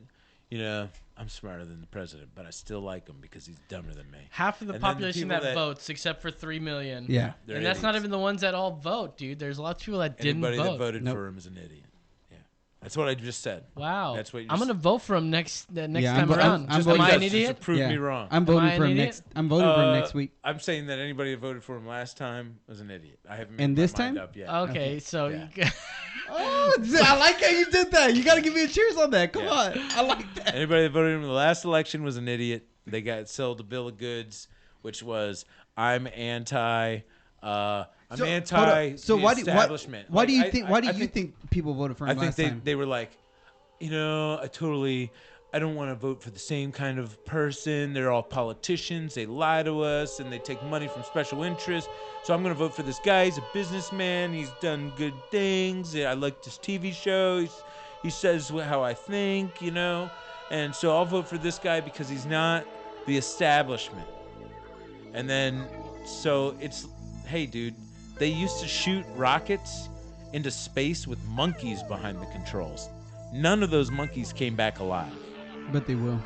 I'm smarter than the president, but I still like him because he's dumber than me. Half of the And then population people that votes, except for 3 million. Yeah. They're And that's not idiots. even the ones that all vote, dude. There's a lot of people that didn't Anybody vote. that voted for him is an idiot. Yeah, that's what I just said. Wow. That's what you I'm just- going to vote for him next time I'm around. I'm Am voting I for- an idiot? Just prove me wrong. I'm Am voting I an for him idiot? next. I'm voting for him next week. I'm saying that anybody that voted for him last time was an idiot. I haven't made And my this mind time? up yet. Okay, so Yeah. Oh, I like how you did that. You got to give me a cheers on that. Come on. I like that. Anybody that voted in the last election was an idiot. They got sold a bill of goods, which was I'm anti. I'm anti. So the why do establishment. why do you Like, think I- why do I you think people voted for him I think last time? they were like, I don't want to vote for the same kind of person. They're all politicians. They lie to us and they take money from special interests. So I'm going to vote for this guy. He's a businessman. He's done good things. I like this TV show. He says how I think, And so I'll vote for this guy because he's not the establishment. And then, so it's, hey, dude, they used to shoot rockets into space with monkeys behind the controls. None of those monkeys came back alive. But they will.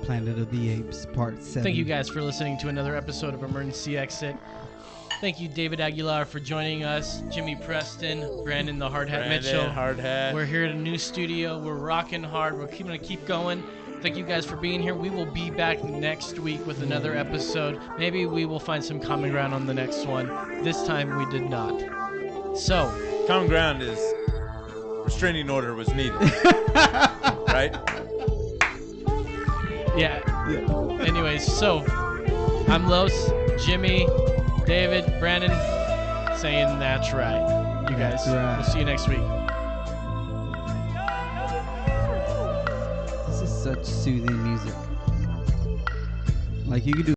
Planet of the Apes, Part 7. Thank you guys for listening to another episode of Emergency Exit. Thank you, David Aguilar, for joining us. Jimmy Preston, Brandon the Hard Hat Mitchell. Hard Hat. We're here at a new studio. We're rocking hard. We're going to keep going. Thank you guys for being here. We will be back next week with another episode. Maybe we will find some common ground on the next one. This time we did not. So, common ground is restraining order was needed. Right? Anyways, so I'm Los, Jimmy, David, Brandon, saying that's right. You guys, That's right. we'll see you next week. This is such soothing music. Like you could do